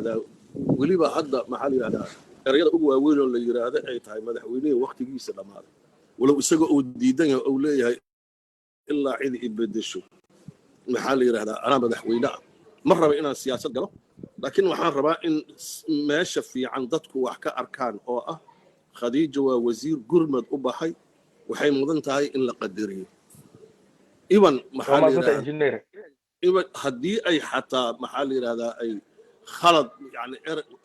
yiraahdaa waliba hadda maxaa la yiraahdaa erayada ugu waaweyn oo la yiraahdo ay tahay madaxweynaha waqtigiisa dhamaaday walow isaga uu diidan yahay oo leeyahay ilaa cid ibadasho maxaa la yiraahdaa ana madaxweyne ma raba inaan siyaasad galo laakiin waxaan rabaa in meesha fiican dadku wax ka arkaan oo ah khadiija waa wasiir gurmad u baxay waxay mudan tahay in la qadariyo iban maxaa la yiraahdaa iban haddii ay xataa maxaa la yiraahdaa ay khalad yani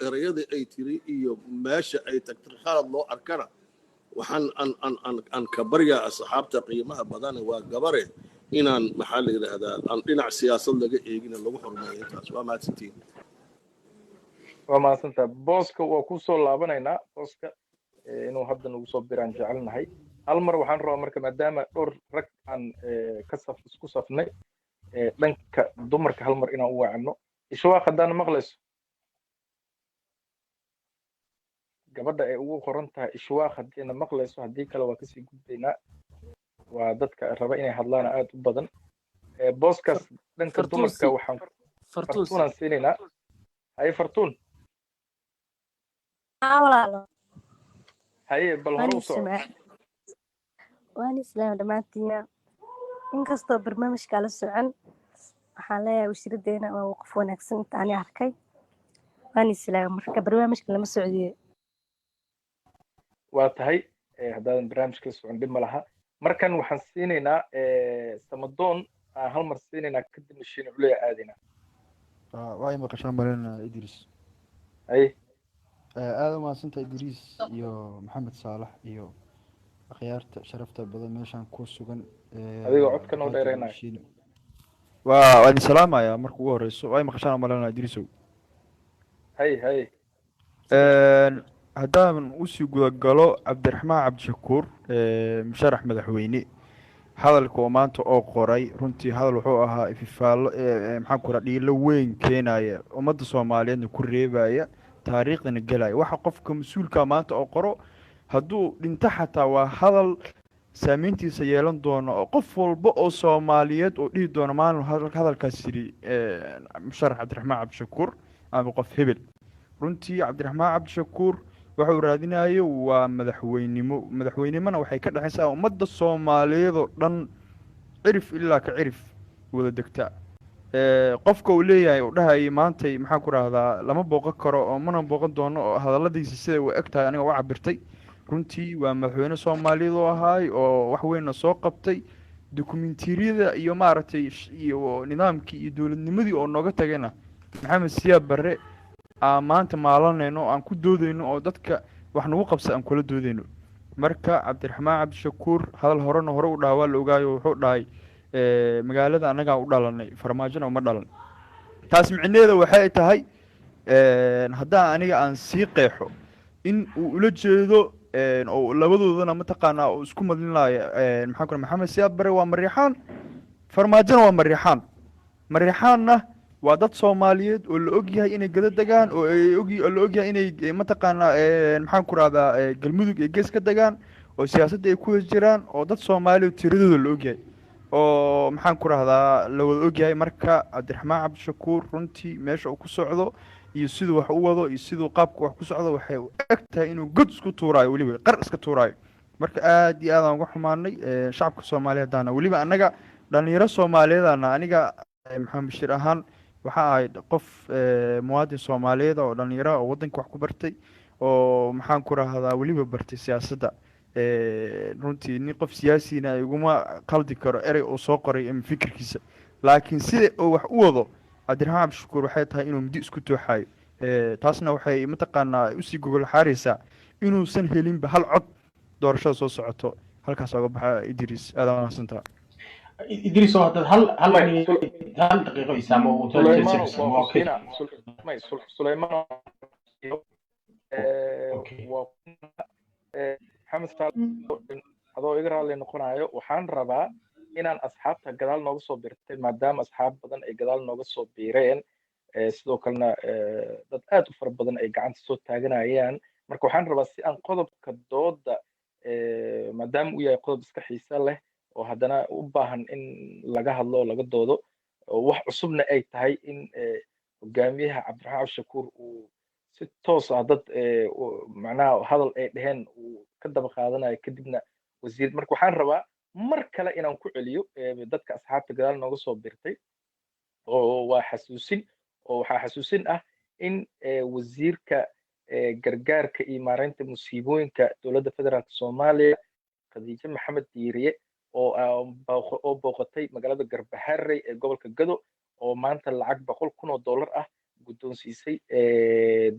erayada ay tiri iyo meesha ay tagtay khalad loo arkana waxaan aan ka baryaa asxaabta qiimaha badan waa gabare inaan maxaa la yiraahdaa aan dhinac siyaasad laga eegin lagu xurmeeyo intaas waa mahadsantiin waa mahadsantaa booska waa ku soo laabanaynaa booska inuu hadda nagu soo biraan jecelnahay hal mar waxaan rabaa marka maadaama dhowr rag aan isku safnay dhanka dumarka hal mar inaan u waacano ishwaaq haddaan maqlayso gabadha ay ugu qoran tahay ishwaaq haddiina maqlayso haddii kale waa kasii gudbaynaa waa dadka raba inay hadlaan aad u badan booskaas dhanka dumarka waxaan fartuunaan siinaynaa haye fartuun haye bal hore u soco waan islaam dhammaantiina inkastoo barnaamijka la socon waxaan leeyahay wasiiradeena waa qof wanaagsan inta ani arkay waan islaam marka barnaamijka lama socdiye waa tahay haddaadan barnaamijka la socon dhib ma laha markan waxaan siinaynaa samadoon aan hal mar siinaynaa kadibna shiin culeya aadaynaa waa maqashaan malena idris haye aad u mahadsantahay idriis iyo maxamed saalax iyo akhyaarta sharafta badan meeshaan ku sugan adigoo codka noo dheereynayo waa idin salaamayaa marka ugu horeyso waa maqashaan malena idriisow haye haddaan usii gudagalo cabdiraxmaan cabdishakuur musharax madaxweyne hadalka oo maanta oo qoray runtii hadal wuxuu ahaa ififaallo maxaan ku rahaa dhiilo weyn keenaya ummadda soomaaliyeedna ku reebaya taariikhdana gelaya waxa qofka mas-uulka maanta oo qoro hadduu dhinto xataa waa hadal saameyntiisa yeelan doono oo qof walba oo soomaaliyeed oo dhihi doono maalin hadalkaas yidhi musharax cabdiraxmaan cabdishakuur ama qof hebel runtii cabdiraxmaan cabdishakuur wuxuu raadinayo waa madaxweynimona waxay ka dhexaysaa ummadda soomaaliyeed oo dhan cirif ilaa ka cirif wada degta qofka uu leeyahay uu dhahayay maantay maxaan ku rahdaa lama booqan karo oo mana booqan doono oo hadalladiisa siday u eg tahay aniga u cabirtay runtii waa madaxweyne soomaaliyeed oo ahaay oo wax weynna soo qabtay dokumentariyada iyo maaragtay iyo nidaamkii iyo dowladnimadii oo nooga tagayna maxamed siyaab barre aan maanta maalanayno aan ku doodayno oo dadka wax nagu qabsa aan kula doodayno marka cabdiraxmaan cabdishakuur hadal horena hore u dhaha waa la ogaayo wuxuu dhahay magaalada annagaa u dhalanay farmaajona uma dhalan taas micneheeda waxay tahay haddaan aniga aan sii qeexo in uu ula jeedo oo labadoodana mataqaanaa oo isku madlinaayo maxaan ku maxamed siyaab bare waa mariixaan farmaajona waa mariixaanna waa dad soomaaliyeed oo la og yahay inay gada degaan oo la og yahay inay mataqaanaa maxaan ku rahdaa galmudug iyo gees ka degaan oo siyaasadda ay ku hoos jiraan oo dad soomaaliyeed tiradooda la og yahay oo maxaan ku rahdaa la wada og yahay marka cabdiraxmaan cabdishakuur runtii meesha uu ku socdo iyo siduu wax u wado iyo siduu qaabka wax ku socdo waxay u eg tahay inuu god isku tuuraayo weliba qar iska tuuraayo marka aad iyo aadaan uga xumaanay shacabka soomaaliyeedana weliba annaga dhalinyaro soomaaliyeedana aniga maxamed bashiir ahaan waxaa ahayd qof muwaadin soomaaliyeed oo dhalinyaro oo waddanka wax ku bartay oo maxaan ku rahdaa weliba bartay siyaasadda runtii nin qof siyaasina iguma qaldi karo erey uu soo qoray ama fikirkiisa laakiin sida uu wax u wado cabdiraxmaan cabdishakuur waxay tahay inuu muddo isku tooxayo taasna waxay mataqaanaa usii gogol xaaraysaa inuusan helinba hal cod doorashada soo socoto halkaas oga baxa idriis aad wanaagsantaa idriis oo hadda hal daqiiqo isaamo uu Suleymaan maxamed adoo iga raali noqonayo waxaan rabaa inaan asxaabta gadaal nooga soo biirtay maadaama asxaab badan ay gadaal nooga soo biireen sidoo kalena dad aad u fara badan ay gacanta soo taaganayaan marka waxaan rabaa si aan qodobka dooda maadaama uu yahay qodob iska xiisa leh oo haddana u baahan in laga hadlo oo laga doodo oo wax cusubna ay tahay in hogaamiyaha cabdiraxmaan cabdishakuur uu si toos ah dad macnaha hadal ay dheheen uu ka daba qaadanayo kadibna wasiir marka waxaan rabaa mar kale inaan ku celiyo dadka asxaabta gadaal nooga soo birtay oo waa xasuusin oo waxaa xasuusin ah in wasiirka gargaarka iyo maareynta musiibooyinka dowladda federaalka soomaaliya khadiijo maxamed diiriye oo booqatay magaalada garbaharey ee gobolka gado oo maanta lacag $100,000 ah guddoonsiisay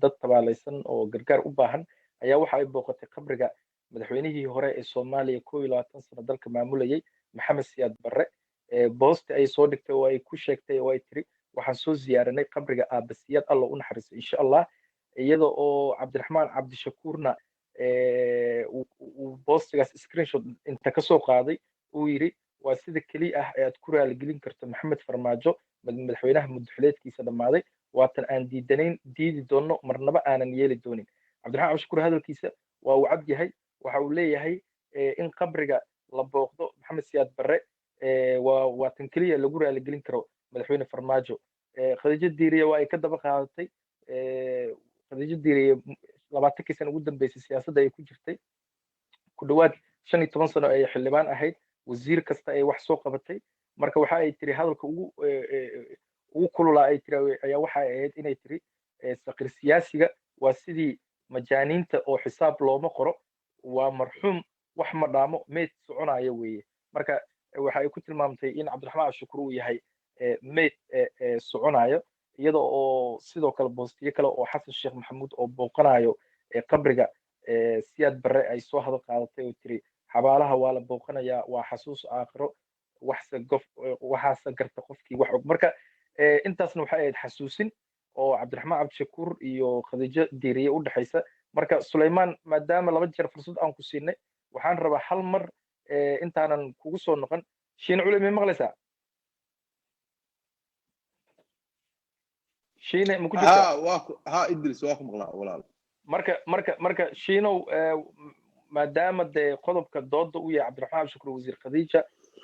dad tabaalaysan oo gargaar u baahan ayaa waxa ay booqatay qabriga madaxweynihii hore ee soomaaliya 21 sano dalka maamulayay maxamed siyaad barre boosti ay soo dhigtay oo ay ku sheegtay oo ay tiri waxaan soo ziyaaranay qabriga aabasiyaad alla u naxariiso insha allah iyada oo cabdiraxmaan cabdishakuurna uu boostigaas screenshot inta ka soo qaaday uu yiri waa sida keliya ah ee aad ku raaligelin karto maxamed farmaajo madaxweynaha muddaxileedkiisa dhammaaday waatan aan diidi doonno marnaba aanan yeeli doonin cabdiraxmaan cabdishakuur hadalkiisa waa uu cad yahay waxa uu leeyahay in qabriga la booqdo maxamed siyaad barre waa tan keliya lagu raaligelin karo madaxweyne farmaajo khadiijo diiriye waa ay ka daba qaadatay khadiijo diiriye 20 sano ugu dambeysay siyaasadda ay ku jirtay ku dhawaad 15 sano ay xildhibaan ahayd wasiir kasta ay wax soo qabatay marka waxa ay tiri hadalka ugu kulula ay tiri ayaa waxa ay ahayd inay tiri saqir siyaasiga waa sidii majaaniinta oo xisaab looma qoro waa marxuum wax ma dhaamo meyd soconaya weeye marka waxa ay ku tilmaamtay in cabdiraxmaan cabdishakuur uu yahay meyd soconayo iyada oo sidoo kale boostiyo kale oo xasan sheekh maxamuud oo booqanayo qabriga siyaad barre ay soo hadal qaadatay oo tiri xabaalaha waa la booqanayaa waa xasuus aakhiro waxaase garta qofkii wax og marka intaasna waxay ahayd xasuusin oo cabdiraxmaan cabdishakuur iyo khadiijo diiriye u dhexaysa marka sulaymaan maadaama 2 jeer fursad aan ku siinay waxaan rabaa hal mar intaanan kugu soo noqon shiine cule ma maqlaysaa shiine ma ku jirtaa ha idris waa ku maqlaa walaal marka shiinow maadaama dee qodobka dooda u yahay cabdiraxmaan cabdishakuur wasiir khadiija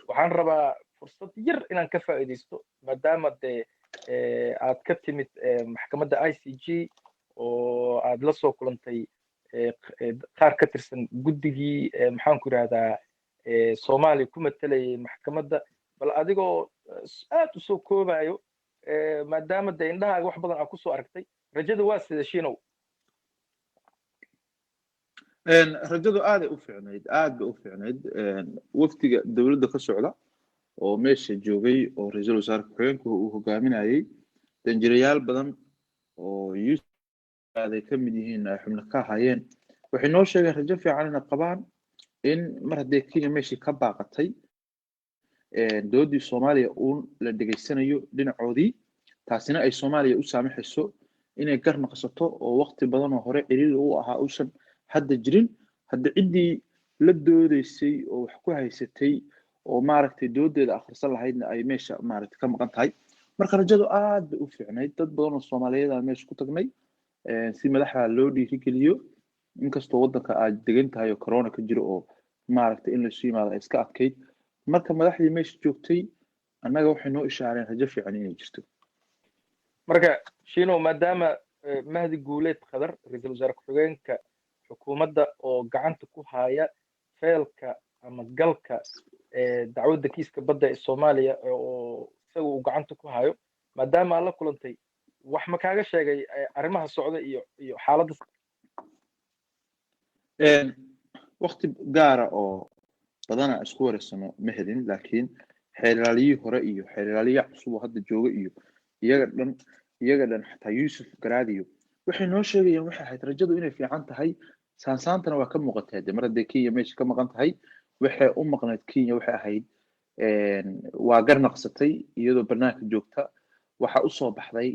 waxaan rabaa fursad yar inaan ka faa'iidaysto maadaama dee aad ka timid maxkamadda ICJ oo aad la soo kulantay qaar ka tirsan guddigii maxaan ku yidhahdaa soomaaliya ku matalayay maxkamadda bal adigoo aad u soo koobayo maadaama dee indhahaaga wax badan aad ku soo aragtay rajada waa sida shiinow rajadu aad bay u fiicnayd wafdiga dowladda ka socda oo meesha joogay oo ra'iisul wasaare ku-xigeenku uu hogaaminayay danjirayaal badan oo ay ka mid yihiin ay xubno ka hayeen waxay noo sheegeen rajo fiican inay qabaan in mar haddii Kenya meeshii ka baaqatay dowladdii Soomaaliya uun la dhegaysanayo dhinacoodii taasina ay Soomaaliya u saamaxayso inay gar naqsato oo waqti badan oo hore ciriiri u ahaa uusan hadda jirin hadda ciddii la doodaysay oo wax ku haysatay oo maaragtay doodeeda akhrisan lahaydna ay meesha maaragtay ka maqan tahay marka rajadu aad bay u fiicnayd dad badan oo Soomaaliyeed aan meesha ku tagnay si madaxda loo dhiirigeliyo inkastoo waddanka aad degan tahay oo corona ka jiro oo maaragtay in la soo yimaado ay iska adkayd marka madaxdii meesha joogtay annaga waxay noo ishaareen rajo fiican inay jirto marka shiino maadaama mahdi guuleed khadar ra'iisul wasaare ku-xigeenka xukuumadda oo gacanta ku haya feelka ama galka dacwadda kiiska badda ee Soomaaliya oo isaga uu gacanta ku hayo maadaama la kulantay wax ma kaaga sheegay arrimaha socda iyo xaaladda waqti gaara oo badana isku wareysano ma helin laakiin xeelaaliyii hore iyo xeelaaliyii cusub oo hadda jooga iyo iyaga dhan xataa Yuusuf Garaadiyo waxay noo sheegayeen waxay ahayd rajadu inay fiican tahay saansaantana waa ka muuqatay mar haddii Kenya meesha ka maqan tahay waxay u maqnayd Kenya waxay ahayd waa garnaqsatay iyadoo barnaamijka joogta waxa u soo baxday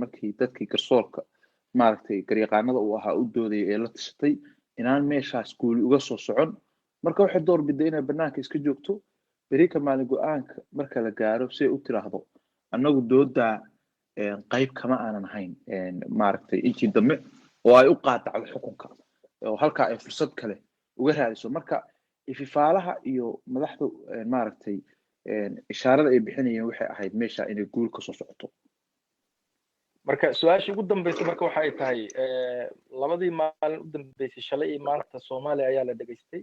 markii dadkii garsoorka maaragtay garyaqaanada uu ahaa u dooday ee la tashatay inaan meeshaas guuli uga soo socon marka waxay door biday inay barnaamijka iska joogto beri ka maalin go'aanka marka la gaaro si ay u tiraahdo annagu dooda qayb kama aanan ahayn maaragtay intii dambe oo ay u qaadacdo xukunka oo halka ay fursad kale uga raadiso marka ififaalaha iyo madaxdu maaragtay ishaarada ay bixinayeen waxay ahayd meesha inay guul ka soo socoto marka su-aasha ugu dambaysa marka waxay tahay labadii maalin u dambeysay shalay iyo maanta Soomaaliya ayaa la dhageystay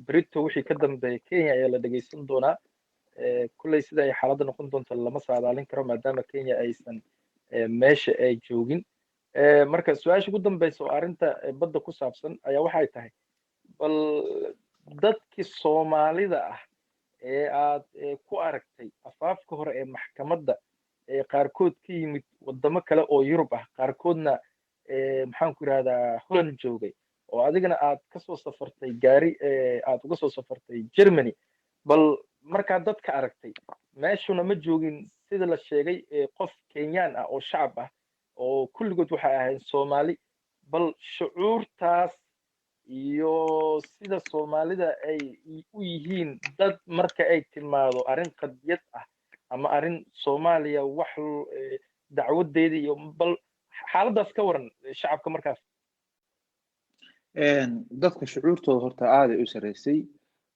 berito wixii ka dambeeyay Kenya ayaa la dhageysan doonaa kulley sida ay xaaladda noqon doonto lama saadaalin karo maadaama Kenya aysan meesha ay joogin marka su-aasha ugu dambaysa oo arrinta badda ku saabsan ayaa waxay tahay bal dadkii Soomaalida ah ee aad ku aragtay afaafka hore ee maxkamadda qaarkood ka yimid wadamo kale oo Yurub ah qaarkoodna maxaan ku yiraahdaa Holland joogay oo adigana aad ka soo safartay gaari aad uga soo safartay Germany bal markaa dadka aragtay meeshuna ma joogin sida la sheegay qof Kenyaan ah oo shacab ah oo kulligood waxay ahayd Soomaali bal shucuurtaas iyo sida Soomaalida ay u yihiin dad marka ay timaado arrin qadiyad ah ama arrin Soomaaliya wax dacwadeeda iyo bal xaaladaas ka waran shacabka markaas dadka shucuurtooda horta aad ay u sareysay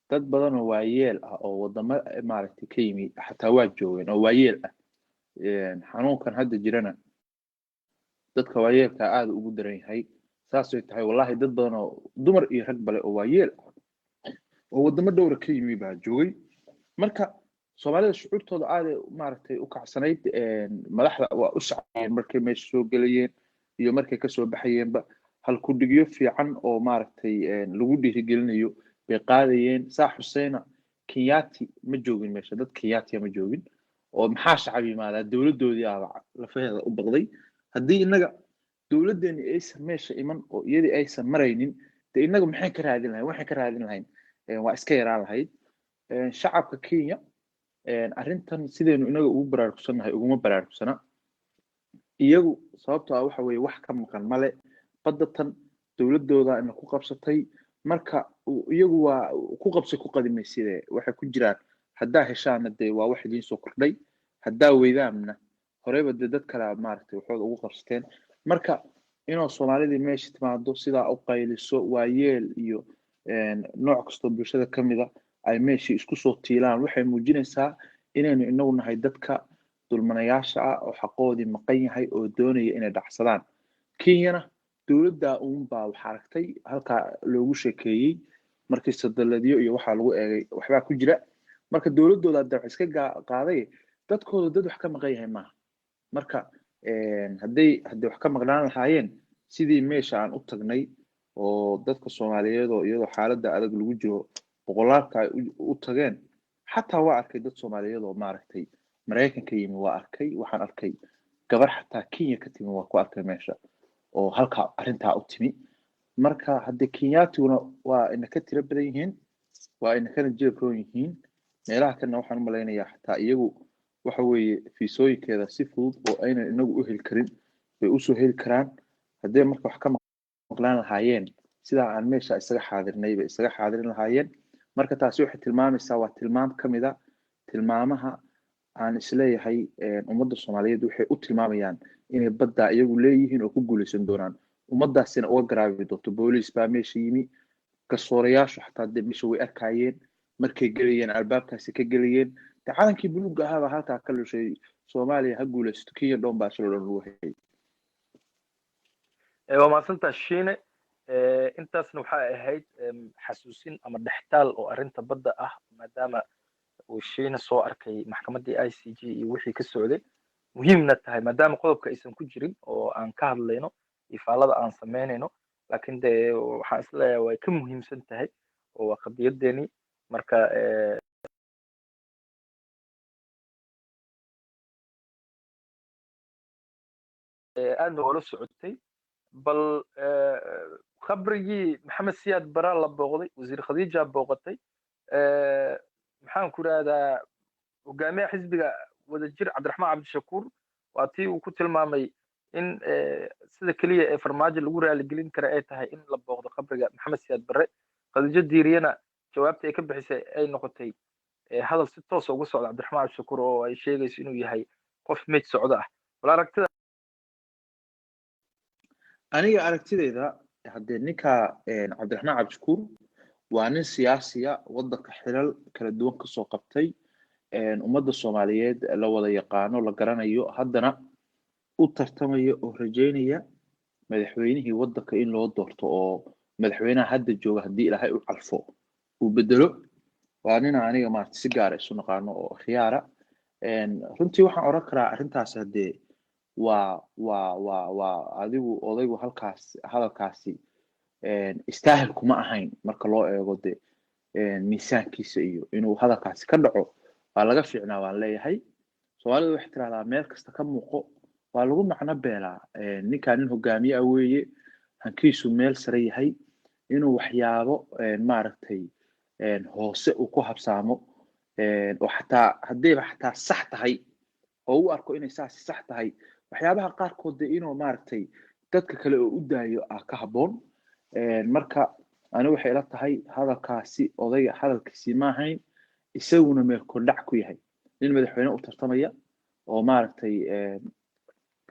dad badan oo waayeel ah oo wadamo maaragtay ka yimi xataa waa joogeen oo waayeel ah xanuunkan hadda jirana dadka waayeelka aad ugu daran yahay saasay tahay wallahi dad badan oo dumar iyo rag bale oo waayeel oo wadamo dhowr ka yimi baa joogay marka Soomaalida shucuurtooda aad maaragtay u kacsanayd madaxda waa u shacayeen markay meesha soo galayeen iyo markay ka soo baxayeenba hal ku dhigyo fiican oo maaragtay lagu dhiirigelinayo bay qaadayeen saa Xuseena Kenyaati ma joogin meesha dad Kenyaati ma joogin oo maxaa shacab yimaada dawladoodii lafaheeda u baqday haddii inaga dawladeeni aysan meesha iman oo iyadii aysan maraynin de inaga maxay ka raadin lahayn waa iska yaraan lahayd shacabka Kenya arrintan sidaynu inaga ugu baraarugsanahay uguma baraarugsana iyagu sababtoo ah waxa weeye wax ka maqan male badatan dawladooda in ku qabsatay marka iyagu waa ku qabsay ku qadimaysidee waxay ku jiraan haddaa heshaana dee waa wax idiin soo kordhay haddaa weydaamna horeyba dee dad kale maaragtay waxooda ugu qabsateen marka inuu Soomaalida meesha timaado sidaa u qayliso waayeel iyo nooc kastoo bulshada ka mid ah ay meeshii isku soo tiilaan waxay muujinaysaa inaynu inagu nahay dadka dulmanayaasha ah oo xaqoodii maqan yahay oo doonaya inay dhacsadaan Kenyana dawladda baa wax aragtay halka loogu sheekeeyay markii sadaladiyo iyo waxa lagu eegay waxba ku jira marka dawladooda dad iska qaaday dadkooda dad wax ka maqan yahay maaha marka hadday wax ka maqnaan lahaayeen sidii meesha aan u tagnay oo dadka Soomaaliyeed oo iyadoo xaaladda adag lagu jiro boqolaalka ay u tageen xataa waa arkay dad Soomaaliyeed oo maaragtay Mareykanka yimi waa arkay waxaan arkay gabar xataa Kenya ka timi waa ku arkay meesha oo halka arrinta u timi marka hadda Kenyaatuna waa in ka tira badan yihiin waa in kana jeebroon yihiin meelaha kana waxaan u maleynayaa xataa iyagu waxa weeye fiisooyinkeeda si fudud oo ayna inagu u heli karin bay u soo heli karaan haddii marka wax ka maqlaan lahaayeen sida aan meesha isaga xaadirnay bay isaga xaadirin lahaayeen marka taasi waxay tilmaamaysaa waa tilmaam ka mid ah tilmaamaha aan isleeyahay ummadda Soomaaliyeed waxay u tilmaamayaan inay badda iyagu leeyihiin oo ku guuleysan doonaan ummadaasina uga garaabi doonto booliis baa meesha yimi garsoorayaashu xataa meesha way arkayeen markay galayeen albaabkaasi ka galayeen calankii buluugga ahaa halkaa ka lushay Soomaaliya ha guuleysto Kenya dhoon baa soo lagu hayay waa maasanta shiine intaasna waxay ahayd xasuusin ama dhextaal oo arrinta badda ah maadaama uu shiine soo arkay maxkamaddii ICJ iyo wixii ka socday muhiimna tahay maadaama qodobka aysan ku jirin oo aan ka hadlayno ifaalada aan sameynayno laakiin dee waxaan isleeyahay way ka muhiimsan tahay oo waa qadiyadeeni marka aadna wala socotay bal khabrigii Maxamed Siyaad Baraa la booqday wasiir Khadiija booqatay maxaan ku raahdaa hogaamiyaha xisbiga wadajir Cabdiraxmaan Cabdishakuur waa tii uu ku tilmaamay in sida kaliya ee farmaajo lagu raali gelin kara ay tahay in la booqdo khabriga Maxamed Siyaad Barre Khadiija Diiriyana jawaabta ay ka bixisay ay noqotay hadal si toos ah uga socda Cabdiraxmaan Cabdishakuur oo ay sheegayso inuu yahay qof meed socda ah wala aragtida aniga aragtidayda haddii ninka Cabdiraxmaan Cabdishakuur waa nin siyaasiya waddanka xilal kala duwan ka soo qabtay ummadda Soomaaliyeed la wada yaqaano la garanayo haddana u tartamaya oo rajaynaya madaxweynihii waddanka in loo doorto oo madaxweynaha hadda jooga haddii ilaahay u calfo uu bedelo waa nin aniga maaragtay si gaar ah isu naqaano oo khiyaara runtii waxaan oran karaa arrintaas haddee waa adigu odaygu hadalkaasi istaahil kuma ahayn marka loo eego de miisaankiisa iyo inuu hadalkaasi ka dhaco waa laga fiicnaa waan leeyahay soomaalidu waxay tirahdaa meel kasta ka muuqo waa lagu macno beelaa ninkaan nin hogaamiye ah weeye hankiisu meel sare yahay inuu waxyaabo maaragtay hoose uu ku habsaamo oo xataa haddayba xataa sax tahay oo u arko inay saasi sax tahay waxyaabaha qaarkood de inuu maaragtay dadka kale oo u daayo ka habboon marka anigu waxay ila tahay hadalkaasi odayga hadalkiisii ma ahayn isaguna meel kordhac ku yahay nin madaxweyne u tartamaya oo maaragtay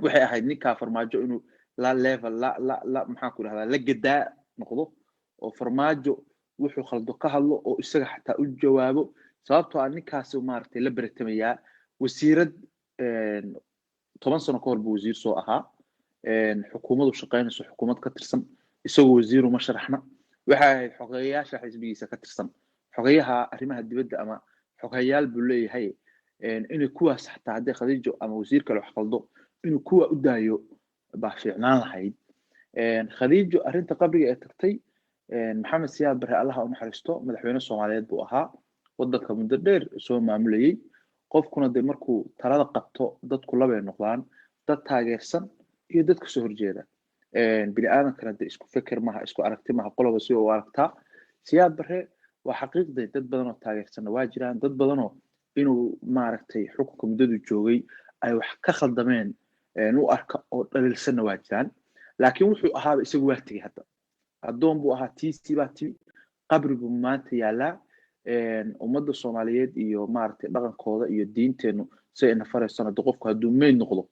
waxay ahayd ninkaa farmaajo inuu la level la maxaan ku dhahdaa la gadaa noqdo oo farmaajo wuxuu khaldo ka hadlo oo isaga xataa u jawaabo sababtoo ah ninkaasi maaragtay la beretamayaa wasiirad 10 sano ka hor buu wasiir soo ahaa xukuumadu shaqaynayso xukuumad ka tirsan isagoo wasiiru ma sharaxna waxay ahayd xogeyaasha xisbigiisa ka tirsan xogeyaha arrimaha dibadda ama xogeyaal buu leeyahay inay kuwaas xataa haddii khadiijo ama wasiir kale wax khaldo inuu kuwa u daayo baa fiicnaan lahayd khadiijo arrinta qabriga ee tagtay maxamed siyaad barre allaha u naxariisto madaxweyne soomaaliyeed buu ahaa waddanka muddo dheer soo maamulayay qofkuna de markuu talada qabto dadku labay noqdaan dad taageersan iyo dad kasoo horjeeda bini aadankana de isku fikir maha isku aragti maha qoloba si u aragtaa siyaad barre waa xaqiiqday dad badan oo taageersanna waa jiraan dad badanoo inuu maaragtay xukunka muddadu joogay ay wax ka khaldameen u arka oo dhaliilsanna waa jiraan laakiin wuxuu ahaaba isagu waa tegey hadda addoon buu ahaa tiisii baa timi qabri buu maanta yaalaa ummadda soomaaliyeed iyo maaragtay dhaqankooda iyo diinteennu si ayna faraysano de qofku hadduu meyd noqdo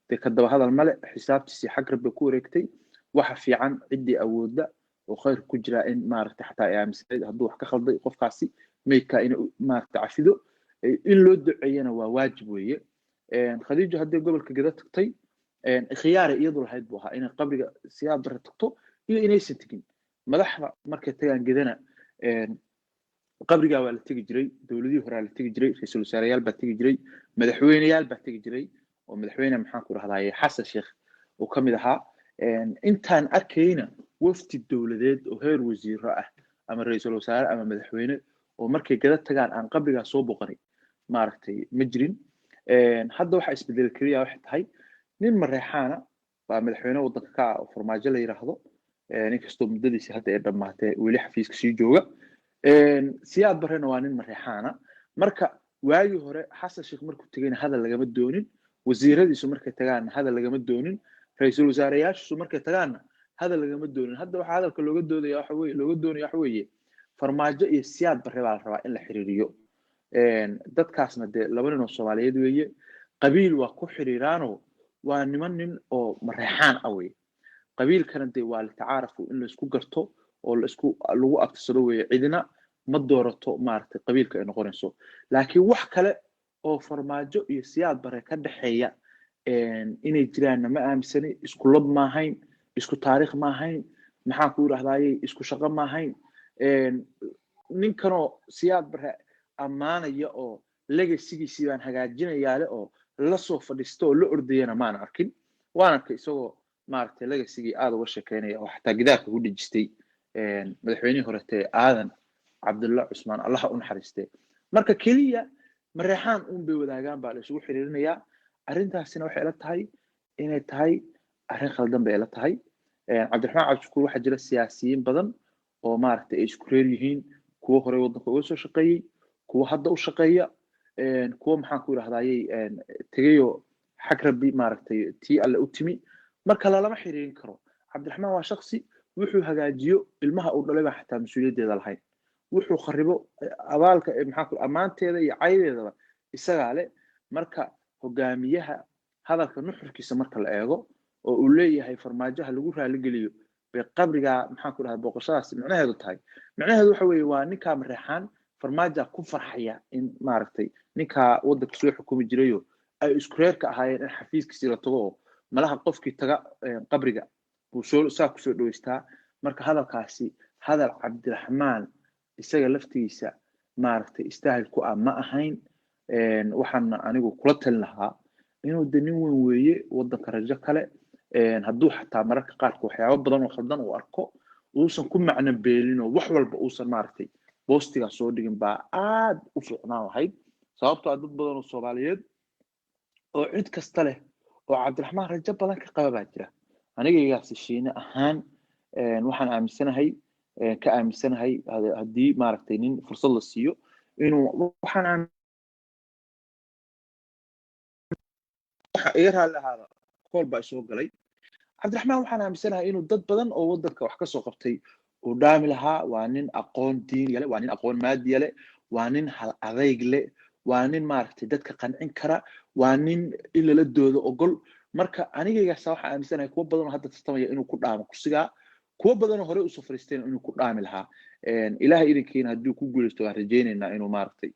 dee ka daba hadal male xisaabtiisii xag rabbi ku wareegtay waxa fiican ciddii awoodda oo khayr ku jiraa in maaragtay xataa ay aaminsanayd hadduu wax ka khalday qofkaasi meydkaa inay maaragtay cafido in loo duceeyana waa waajib weeye khadiijo haddii gobolka geda tagtay khiyaara iyadu lahayd buu ahaa inay qabriga siyaad barre tagto iyo inaysan tegin madaxda markay tagaan gedana qabrigaa waa la tegi jiray dowladihii horaa la tegi jiray ra-iisul wasaareyaal baa tegi jiray madaxweyneyaal baa tegi jiray oo madaxweyne maxaan ku rahdaye xasan sheekh uu ka mid ahaa intaan arkayna wafdi dowladeed oo heer wasiiro ah ama ra-iisul wasaare ama madaxweyne oo markay gada tagaan aan qabrigaa soo boqanay maaragtay ma jirin hadda waxa isbedel keliya waxay tahay nin mareexaana baa madaxweyne waddanka ka ah oo farmaajo la yiraahdo ninkastoo muddadiisi hadda ay dhammaatay weli xafiiska sii jooga siyaad barrena waa nin mareexaana marka waagii hore xasan sheekh markuu tegayna hadal lagama doonin wasiiradiisu markay tagaanna hadal lagama doonin ra-iisul wasaareyaashiisu markay tagaanna hadal lagama doonin hadda waxaa hadalka looga doonaya waxa weeye farmaajo iyo siyaad barre baa la rabaa in la xiriiriyo dadkaasna dee laba nin oo soomaaliyeed weeye qabiil waa ku xiriiraanoo waa nin oo mareexaan ah weye qabiilkana dee waa litacaarafu in laisku garto oo lagu abtirsado weeye cidina ma doorato maaragtay qabiilka ay noqonayso laakiin wax kale oo farmaajo iyo siyaad barre ka dhexeeya inay jiraanna ma aaminsani isku lab maahayn isku taariikh maahayn maxaan ku yidhahdaaye isku shaqo maahayn ninkanoo siyaad barre ammaanaya oo legasigiisii baan hagaajinayaale oo la soo fadhiista oo la ordayana maan arkin waan arkay isagoo maaragtay legasigii aad uga sheekeynaya oo xataa gidaarka ku dhejistay madaxweynihii horetee aadan cabdulla cusmaan allaha u naxariistee marka keliya mareexaan uun bay wadaagaan baa la isugu xiriirinayaa arrintaasina waxay ila tahay inay tahay arrin khaldan bay ila tahay cabdiraxmaan cabdishakuur waxaa jira siyaasiyiin badan oo maaragtay ay isku reer yihiin kuwo horey waddanka uga soo shaqeeyey kuwo hadda u shaqeeya kuwo maxaan ku yidhahdayey tegayoo xag rabbi maaragtay tii alle u timi marka lalama xiriirin karo cabdiraxmaan waa shaksi wuxuu hagaajiyo ilmaha uu dhalay baa xataa mas-uuliyaddeeda lahayn wuxuu kharibo abaalka maxaa ku ammaanteeda iyo caydeedaba isagaa leh marka hogaamiyaha hadalka nuxurkiisa marka la eego oo uu leeyahay farmaajaha lagu raaligeliyo bay qabrigaa maxaan ku dhahay booqashadaas micnaheedu tahay micnaheedu waxa weeye waa ninkaa mareexaan farmaaja ku farxaya in maaragtay ninkaa waddanka soo xukumi jirayo ay isku reerka ahaayeen in xafiiskiisii la tago oo malaha qofkii taga qabriga buu saa kusoo dhaweystaa marka hadalkaasi hadal cabdiraxmaan isaga laftigiisa maaragtay istaahil ku ah ma ahayn waxaan anigu kula talin lahaa inuu de nin weyn weeye waddanka rajo kale hadduu xataa mararka qaarka waxyaabo badan oo khaldan uu arko uusan ku macno beelin oo wax walba uusan maaragtay boostigaa soo dhigin baa aad u fiicnaan lahayd sababtoo ah dad badan oo Soomaaliyeed oo cid kasta leh oo cabdiraxmaan rajo badan ka qaba baa jira anigaygaasi shiine ahaan waxaan aaminsanahay haddii maaragtay nin fursad la siiyo inuu waxaan iga raali ahaada kool baa isoo galay cabdiraxmaan waxaan aaminsanahay inuu dad badan oo waddanka wax ka soo qabtay uu dhaami lahaa waa nin aqoon diin leh waa nin aqoon maadi leh waa nin hal adayg leh waa nin maaragtay dadka qancin kara waa nin in lala doodo ogol marka anigaygaas waxaan aaminsanahay kuwa badan oo hadda tartamaya inuu ku dhaamo kursigaa kuwa badan oo hore u soo fariisteen inuu ku dhaami lahaa ilaahay idinkiina haddii ku guuleysto waan rajaynaynaa inuu maaragtay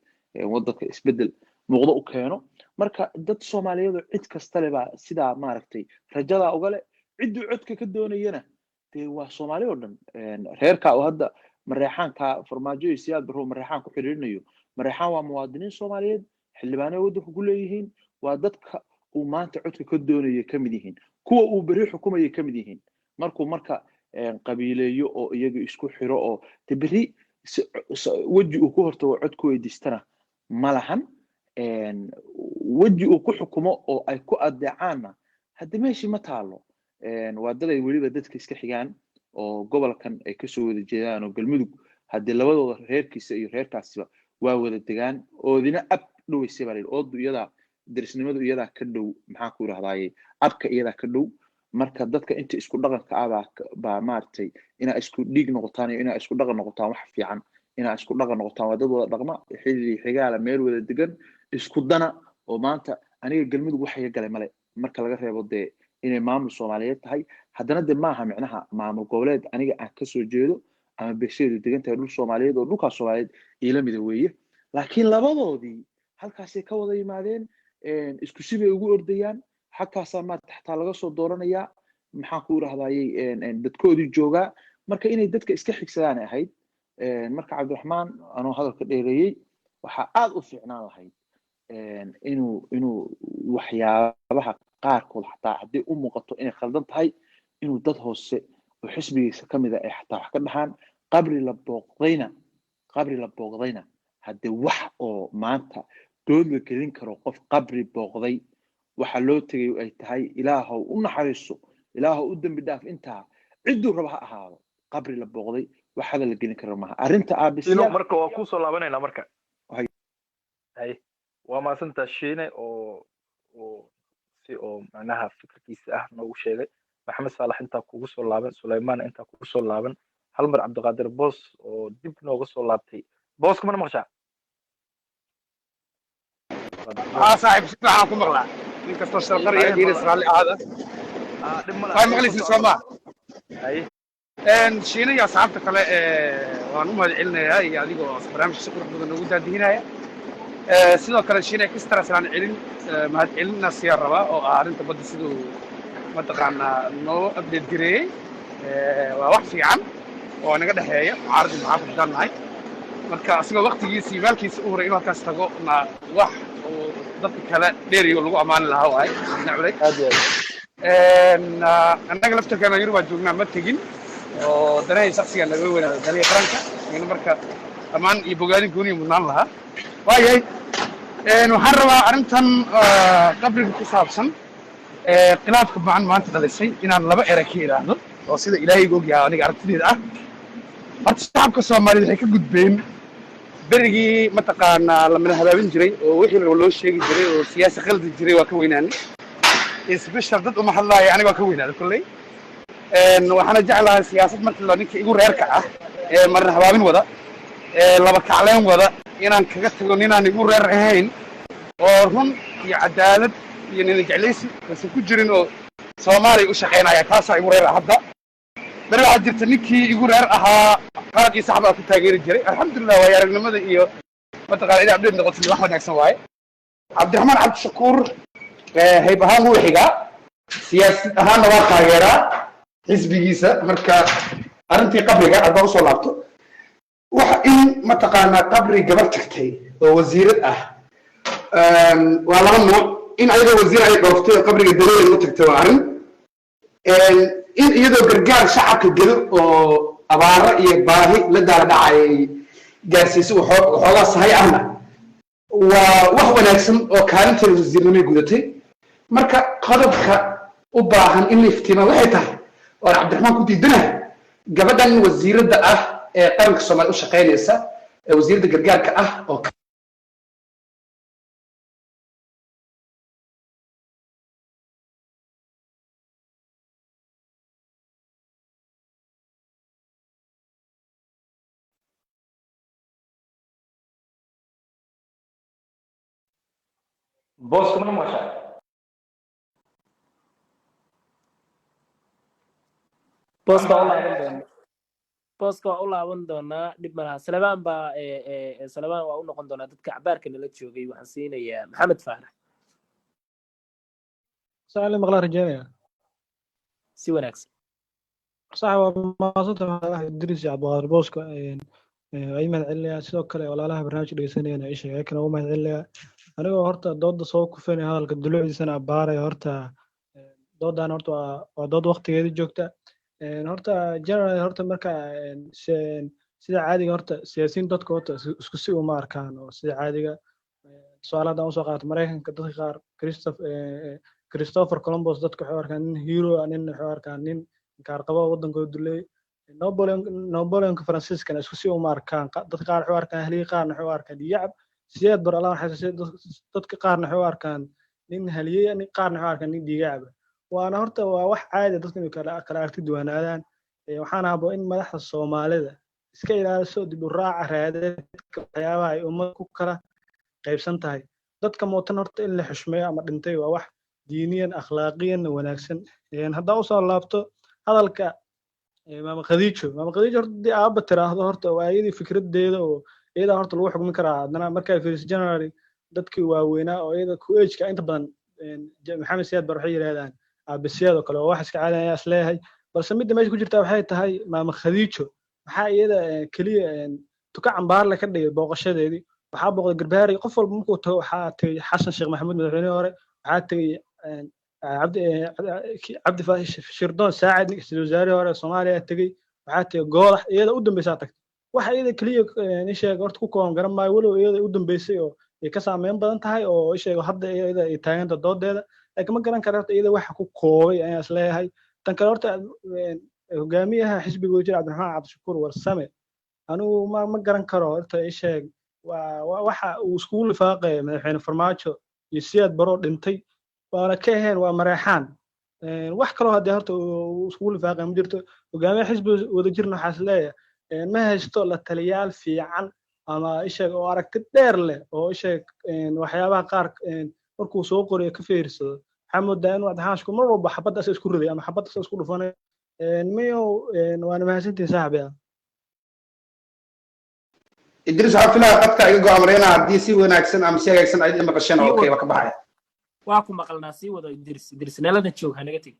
waddanka isbeddel muuqdo u keeno marka dad Soomaaliyeed oo cid kasta leh baa sidaa maaragtay rajada uga leh cidduu codka ka doonayana dee waa Soomaali oo dhan reerka oo hadda mareexaanka farmaajo iyo siyaad barro mareexaan ku xiriirinayo mareexaan waa muwaadiniin Soomaaliyeed xildhibaanada waddanka ku leeyihiin waa dadka uu maanta codka ka doonaya ka mid yihiin kuwa uu bari xukumayay ka mid yihiin marka qabiileeyo oo iyaga isku xiro oo bari waji uu ku hortago cod ku weydiistana ma lahan waji uu ku xukumo oo ay ku adeecaanna hadda meeshii ma taalo waa dad ay weliba dadka iska xigaan oo gobolkan ay kasoo wada jeedaan oo galmudug haddii labadooda reerkiisa iyo reerkaasiba waa wada degaan oodina ab dhoweysay baa oodu iyadaa darisnimadu iyadaa ka dhow maxaan ku yidhahdaaye abka iyadaa ka dhow marka dadka inta isku dhaqanka ah baa maaragtay inaa isku dhiig noqotaan iyo inaa isku dhaqan noqotaan wax fiican inaa isku dhaqan noqotaan waa dad wada dhaqma xilli xigaala meel wada degan isku dana oo maanta aniga galmudug waxay galay male marka laga reebo dee inay maamul Soomaaliyeed tahay haddana de maaha micnaha maamul goboleed aniga aan ka soo jeedo ama beesheedu degan tahay dhul Soomaaliyeed oo dhulkaas Soomaaliyeed ila mid weeye laakiin labadoodii halkaasay ka wada yimaadeen isku sibay ugu ordayaan halkaasaa ma taxtaa laga soo dooranayaa maxaan ku yiraahdaayay dadkoodii joogaa marka inay dadka iska xigsadaan ahayd marka cabdiraxmaan anoo hadalka dheereeyay waxaa aad u fiicnaan lahayd inuu waxyaabaha qaarkood xataa haddii u muuqato inay khaldan tahay inuu dad hoose oo xisbigiisa ka mid ah ay xataa wax ka dhahaan qabri la booqdayna haddii wax oo maanta dood la gelin karo qof qabri booqday waxa loo tegay ay tahay ilaahow u naxariiso ilaahow u dambi dhaaf intaa cidduu raba ha ahaado qabri la booqday waxada la gelin karo maaha arrinta aabisiino marka waa ku soo laabanaynaa marka hay waa maasanta shiine oo si oo macnaha fikirkiisa ah noogu sheegay maxamed saalax intaa kugu soo laaban sulaymaan intaa kugu soo laaban hal mar cabdiqaadir boos oo dib nooga soo laabtay booska mana maqshaa صاحب سبحان الله مغلا من كسر القرية دير إسرائيل هذا هاي مغلس السماء أي إن شيني يا صاحب تقلا وانو ما علنا هاي يعني جو برامج سكر بدنا نقول هنا سيدو كلا شيني كستر سلان علم ما علنا سيارة أو أعلن تبدي سيدو ما تقعنا نو أبدي دري ووقت عام وأنا قد حياة عارض معاك بدان هاي marka asiga waqtigiisa maalkiisa u horay inuu halkaas tago na wax oo dadka kale dheeriyo lagu amaan lahaa waay nacbay annaga laftarkana Yurub aan joognaa ma tegin oo danay shakhsiga laga weynaado daliya qaranka in marka amaan iyo bogaadin gooni mudnaan lahaa waayay waxaan rabaa arrintan qabriga ku saabsan khilaafka maanta dhalisay inaan laba eray ka iraahdo oo sida ilaahay og yahay aniga aragtideeda ah horta shacabka Soomaaliyeed waxay ka gudbeen berigii mataqaanaa la mid habaabin jiray oo wixii loo sheegi jiray oo siyaasi qaldi jiray waa ka weynaanay isbishar dad uma hadlaaya aniga waa ka weynaaday kulley waxaana jeclahay siyaasad markii la ninka igu reerka ah ee marna habaabin wada laba kacleen wada inaan kaga tago ninaan igu reer ahayn oo run iyo cadaalad iyo nin jeclaysi bas ku jirin oo Soomaaliya u shaqeynaya taasa igu reer hadda bari waxa jirta ninkii igu reer ahaa qaad iyo saxba ku taageeri jiray alxamdulillah waa aragnimada iyo mataqaana ila abdeen noqotay wax wanaagsan waaye cabdiraxmaan cabdi shakuur hayb ahaan wuu xigaa siyaasi ahaanna waa taageeraa xisbigiisa marka arrintii qabriga haddaa usoo laabto waxa in mataqaanaa qabri gabar tagtay oo wasiirad ah waa laba nooc in ayadoo wasiir ay dhooftay oo qabriga daliil u tagtay waa arrin in iyadoo gargaar shacabka gedo oo abaaro iyo baahi la daala dhacay gaarsiisay waxoogaa sahay ahna waa wax wanaagsan oo kaalinteeda wasiirnimay gudatay marka qodobka u baahan in la iftiima waxay tahay oo cabdiraxmaan ku diidanahay gabadhan wasiiradda ah ee qaranka Soomaaliya u shaqeynaysa ee wasiiradda gargaarka ah oo بوس كمان ما شاء booska waa u laaban doonaa dhib malaha salebaan baa salebaan waa u noqon doonaa dadka cabaarka nala joogay waxaan siinayaa maxamed faarax سؤال مغلا رجالي si wanaagsan صح ما صرت مع إدريس عبد الغفور بوسكو أي من عليا سو كله ولا لها برنامج ديساني أنا إيش هيك أنا ما عليا أنا هرتا ضد صوك فيني هذا الدلوع سنة بارة هرتا ضد أنا هرتا ضد وقت يدي جوكتا هرتا جرى هرتا مركا سيدا عادي هرتا سياسيين ضد كوتا سكسي ومار كانوا سيدا عادي سؤالات أنا وساقات مريكان كدقيقار كريستوفر كولومبوس ضد حوار كان هيرو أنين حوار كان نين كارقبا ودن كودلي نابليون فرانسيس كان اسكو سيو ماركان دad qaar wuxuu arkaa haliye qaarna wuxuu arkaa diyacab siyaad bar Allah xasaasay dadka qaarna wuxuu arkaa nin haliye nin qaarna wuxuu arkaa nin diyacab waana horta waa wax caadi dadka kala aragti duwanaadaan waxaan habo in madaxda Soomaalida iska ilaaliso dib u raaca raadadka waxyaabaha ay ummad ku kala qaybsan tahay dadka mootan horta in la xushmeeyo ama dhintay waa wax diiniyan akhlaaqiyan wanaagsan hadda u soo laabto hadalka ماما خديجة هردي أبى ترى هذا هرت وعيدي فكرة ديدا وإذا هرت الروح من كرا أنا مركز في الجنرالي دتك ووينا وإذا كويج كأنت بدن محمد سياد برحية هذا بالسياد وكله واحد كعادة أصله هاي بس مدة ما يكون جرت وحياة هاي ماما خديجة حاجة إذا كلية تكعن بار لك اللي بوقشة دي وحاب بقول جرباري قفل ممكن تو حاتي حسن شيخ محمود مدحوني ورا حاتي عبد شردون ساعد نكس الوزاري ورا الصومالية تجي وحتى جوضح إذا قدم بيساتك واحد إذا كليه نشيء قرط كوكون قرن ما يقولوا إذا قدم بيسيو يكسر من بدن تهاي أو إيش هذا إذا يتعين ضد هذا لكن ما قرن كررت إذا واحد كوكوي يعني أصله هاي تنكررت جميعها حزب وزير عبد الرحمن عبد الشكور والسمع أنا ما قرن كررت إيش واحد وسكول فاقة من الحين فرماتشو يسياد برود انتي وأنا كهين ومريحان wax kale oo hadda horta iskuul faaqay ma jirto hogaamiye xisbi wada jirno xaslaya ma haysto la taliyaal fiican ama isheeg oo aragti dheer leh oo isheeg waxyaabaha qaar markuu soo qoriyo ka fiirsado waxaa moodaa in wadaxaashku mar walba xabaddaas isku riday ama xabaddaas isku dhufanay miyo waana mahadsantihin saaxiibaya idris waxaa filaya qadka iga go'aamreena haddii si wanaagsan ama si hagaagsan ay maqasheen oo okay waa ka baxaya waa ku maqalnaa sii wada idris neelada joog hanaga tegi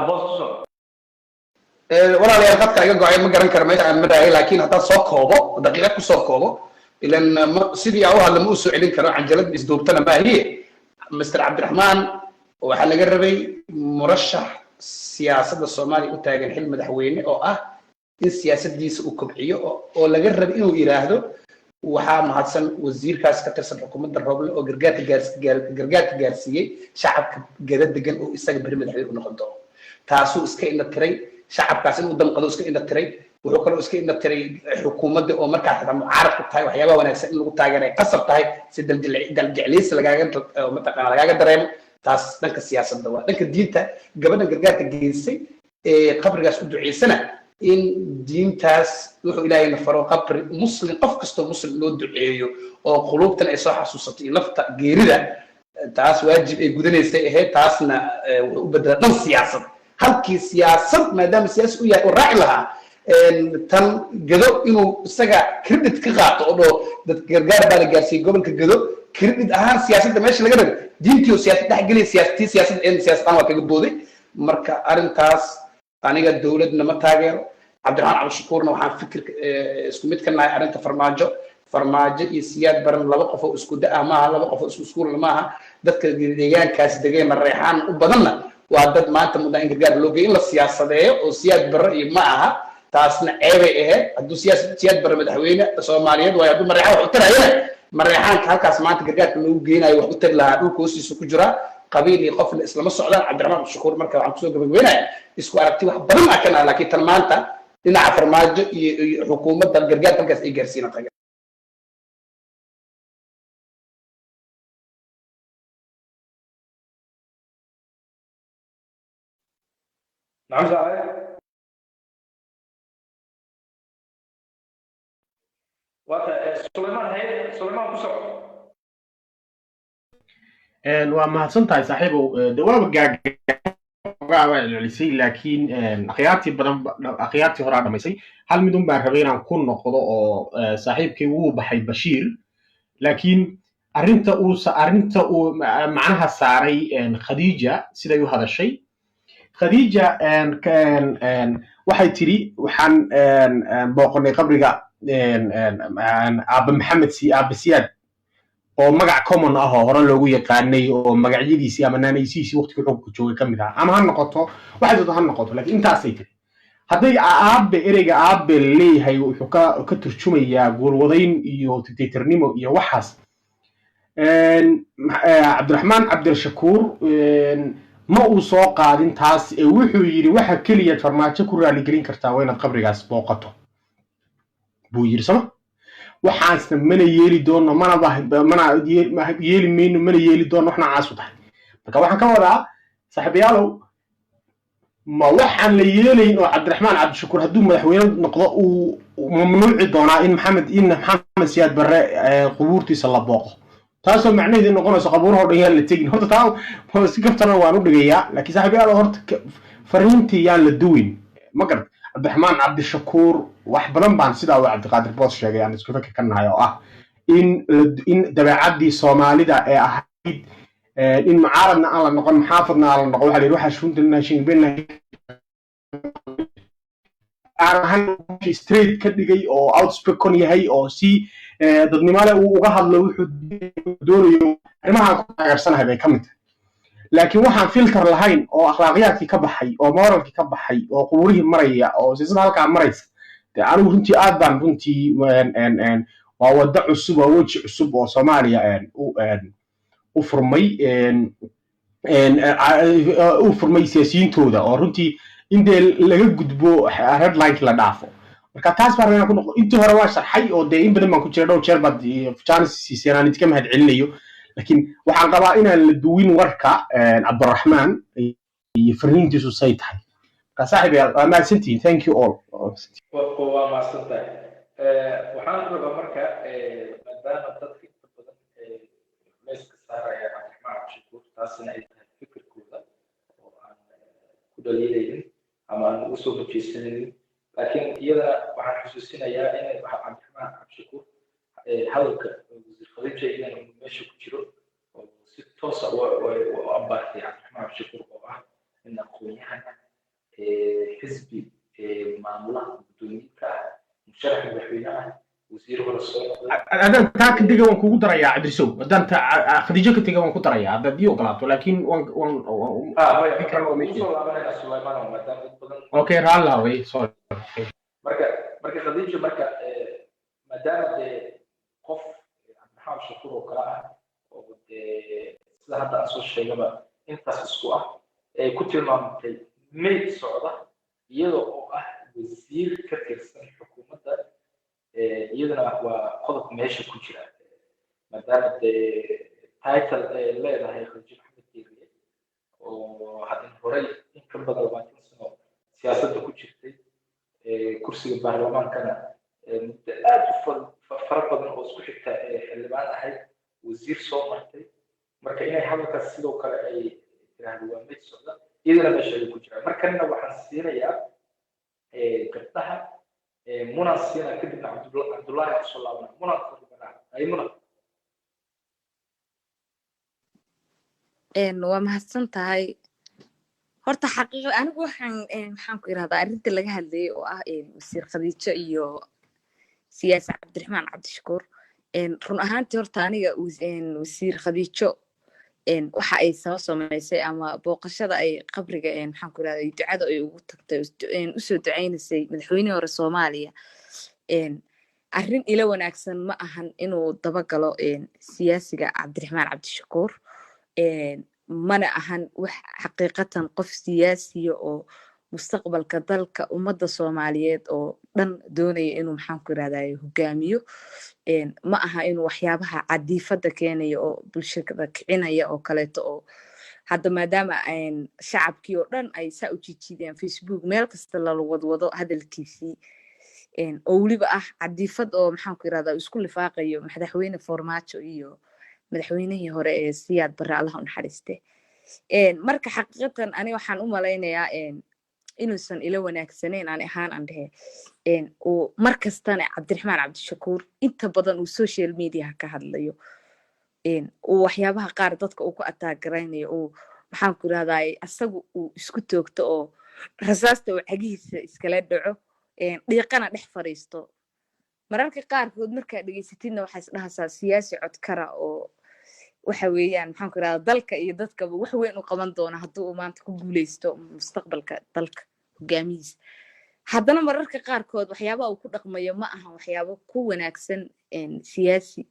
بوس walaalayaal qadka iga go'ay ma garan karo meesha aan maraayay laakiin haddaad soo koobo daqiiqad ku soo koobo ilan sidii aan u hadla ma u soo celin karo canjalad isduubtana maahiye Mr. Cabdiraxmaan waxaa laga rabay murashax siyaasadda Soomaaliya u taagan xil madaxweyne oo ah in siyaasaddiisa uu kobciyo oo laga rabay inuu yiraahdo waxaa mahadsan wasiirkaas ka tirsan xukuumadda Roble oo gargaarka gaarsiiyay shacabka gada degan oo isaga bari madaxweyne u noqon doono taasuu iska indha tiray shacabkaas inuu damqado iska indha tiray wuxuu kaloo iska indha tiray xukuumadda oo markaa xitaa mucaarad ku tahay waxyaabaha wanaagsan in lagu taageeray qasab tahay si daljeclaysi lagaaga dareemo taas dhanka siyaasadda waa dhanka diinta gabadhan gargaarka geysay ee qabrigaas u duceysana in diintaas wuxuu ilaahay na faro qabri muslim qof kastoo muslim loo duceeyo oo quluubtan ay soo xasuusato iyo lafta geerida taas waajib ay gudanaysay ahayd taasna wuxuu u bedelay dhan siyaasad halkii siyaasad maadaama siyaasi u yahay oo raaci lahaa tan gado inuu isaga credit ka qaato oo dad gargaar baa la gaarsiiyey gobolka gado credit ahaan siyaasadda meesha laga rabo diintii oo siyaasad dhex geliya siyaasadaan waa kaga booday marka arrintaas aniga dowladna ma taageero cabdiraxmaan cabdishakuurna waxaan fikir isku mid ka nahay arrinta farmaajo iyo siyaad baran laba qof oo isku da maaha laba qof oo isku iskuul maaha dadka deegaankaas degay mareexaan u badanna waa dad maanta muddaa in gargaar loo geeyo in la siyaasadeeyo oo siyaad barre iyo ma aha taasna ceebay ahayd hadduu siyaad barre madaxweyne soomaaliyeed waayo hadduu mareexaan wax u tarayana mareexaanka halkaas maanta gargaarka loogu geenayo wax u tari lahaa dhulka hoostiisa ku jira qabiil iyo qofna islama socdaan cabdiraxmaan cabdishakuur marka waxaan kusoo gabagabeynaya isku aragti wax badan aa ka naha laakiin tan maanta dhinaca farmaajo iyo xukuumadda gargaarka halkaas ay gaarsiina taga نعم صحيح سليمان بسرعة waa mahadsantahay saaxiibow dawaaba waa celisay laakiin akhyaartii horaa dhamaysay hal mid un baan rabay inaan ku noqdo oo saaxiibkay wuu baxay bashiir laakiin arrinta uu macnaha saaray khadiija siday u hadashay khadiija waxay tiri waxaan booqanay qabriga aaba maxamed aaba siyaad oo magac common ah oo hore loogu yaqaanay oo magacyadiisii ama naanaysiisii waqtigii xukunka joogay ka mid ah ama ha noqoto waxay doonto ha noqoto laakiin intaasay tiri hadday ereyga aabe leeyahay wuxuu ka turjumayaa guulwadayn iyo dictatornimo iyo waxaas cabdiraxmaan cabdishakuur ma uu soo qaadin taas ee wuxuu yidhi waxa keliya farmaajo ku raaligelin kartaa waa inaad qabrigaas booqato buu yidhi sama waxaasna mana yeeli doono mana yeeli mayno mana yeeli doono waxna caas u tahay marka waxaan ka wadaa saaxiibayaalow ma waxaan la yeelayn oo cabdiraxmaan cabdishakuur hadduu madaxweyne noqdo uu mamnuuci doonaa in maxamed siyaad barre qubuurtiisa la booqo taasoo macnaheedu noqonayso qabuuraha oo dhan yaan la tegin horta taa si kaftana waan u dhigayaa laakiin saaxiibayaal horta fariintii yaan la duwin ma garad cabdiraxmaan cabdishakuur wax badan baan sidaa uu cabdiqaadir boos sheegay aan isku fikir ka nahay oo ah in dabeecaddii soomaalida ee ahayd in mucaaradna aan la noqon muxaafadna aan la noqon waxaa la yidhi waxaa shuntanashinbena aan ahayn straight ka dhigay oo outspoken yahay oo si dadnimale uu uga hadlo wuxuu doonayo arrimahaan ku taageersanahay bay ka mid tahay laakiin waxaan filter lahayn oo akhlaaqiyaadkii ka baxay oo moralkii ka baxay oo qubuurihii maraya oo siisada halkaa maraysa dee anigu runtii aad baan runtii waa waddo cusub waa weji cusub oo soomaaliya u furmay siyaasiyiintooda oo runtii in dee laga gudbo redlinekii la dhaafo marka taas baan rabaa inaan ku noqdo intii hore waa sharxay oo dee in badan baan ku jira dhowr jeer baad jaanis siiseen aan idinka mahad celinayo laakiin waxaan qabaa inaan la duwin warka cabdiraxmaan iyo fariintiisu say tahay marka saaxiibayaal waa mahadsantihiin thank you all waa mahadsantahay waxaan rabaa marka maadaama dadka inta badan meeska saaraya cabdiraxmaan cabdishakuur taasina ay tahay fikirkooda oo aan ku dhaliilaynin ama aan ugu soo hojeysanaynin laakiin iyadana waxaan xusuusinayaa in cabdiraxmaan cabdishakuur hadalka wasiir khadiija inaan meesha ku jiro oo si toos ah u ambaartay cabdiraxmaan cabdishakuur oo ah in aqoon-yahan xisbi maamulaha guddoomiyeedka ah musharax madaxweyne ah wasiir hore soo haddaan taa ka dega waan kugu darayaa cabdisow haddaan khadiijo ka tega waan ku darayaa haddaad ii ogolaato laakiin okay raallah way sorry marka khadiijo marka maadaama dee qof cabdiraxmaan shakuur oo kale ah oo dee sida hadda aan soo sheegaba intaas isku ah ay ku tilmaamtay mayd socda iyada oo ah wasiir ka tirsan xukuumadda iyadana waa qodob meesha ku jira maadaama dee title leedahay khadiijo maxamed diiriye oo haddana horey in ka badan 20 sano siyaasadda ku jirtay kursiga baarlamaankana muddo aad u fara badan oo isku xigta xildhibaan ahayd wasiir soo martay marka inay hadalkaas sidoo kale ay tiraahdo waa mid socda iyadana meesha ay ku jiraan markana waxaan siinayaa gabdhaha munan siina kadibna cabdullaahi kusoo laabana munan ay munan waa mahadsan tahay horta xaqiiqda anigu waxaan ku irahdaa arrinta laga hadlayay oo ah wasiir khadiijo iyo siyaasi cabdiraxmaan cabdishakuur run ahaantii horta aniga wasiir khadiijo waxa ay soo samaysay ama booqashada ay qabriga maxaan ku irahdaa ducada ay ugu tagtay usoo ducaynaysay madaxweynihii hore Soomaaliya arrin ila wanaagsan ma ahan inuu dabagalo siyaasiga cabdiraxmaan cabdishakuur mana ahan wax xaqiiqatan qof siyaasiya oo mustaqbalka dalka ummadda Soomaaliyeed oo dhan doonaya inuu maxaan ku irahdaa hogaamiyo ma aha inuu waxyaabaha cadiifada keenayo oo bulshada kicinaya oo kaleeto oo hadda maadaama shacabkii oo dhan ay saa u jiijideen Facebook meel kasta la wadwado hadalkiisii oo waliba ah cadiifad oo maxaan ku irahdaa isku lifaaqayo madaxweyne Farmaajo iyo madaxweynihii hore ee Siyaad Barre Allah u naxariiste marka xaqiiqatan ani waxaan u malaynayaa inuusan ila wanaagsaneyn aan ahaan aan dhahe oo markastana cabdiraxmaan cabdishakuur inta badan uu social media ka hadlayo oo waxyaabaha qaar dadka uu ku ataagaraynaya oo maxaan ku irahdaa asagu uu isku toogto oo rasaasta uu cagihiisa iskala dhaco dhiiqana dhex fariisto mararka qaarkood markaa dhageysatidna waxaa isdhahaysaa siyaasi codkara oo waxa weeyaan maxaan ku irahdaa dalka iyo dadkaba wax weyn u qaban doona hadduu uu maanta ku guuleysto mustaqbalka dalka hogaamihiisa haddana mararka qaarkood waxyaabaha uu ku dhaqmayo ma aha waxyaabo ku wanaagsan siyaasi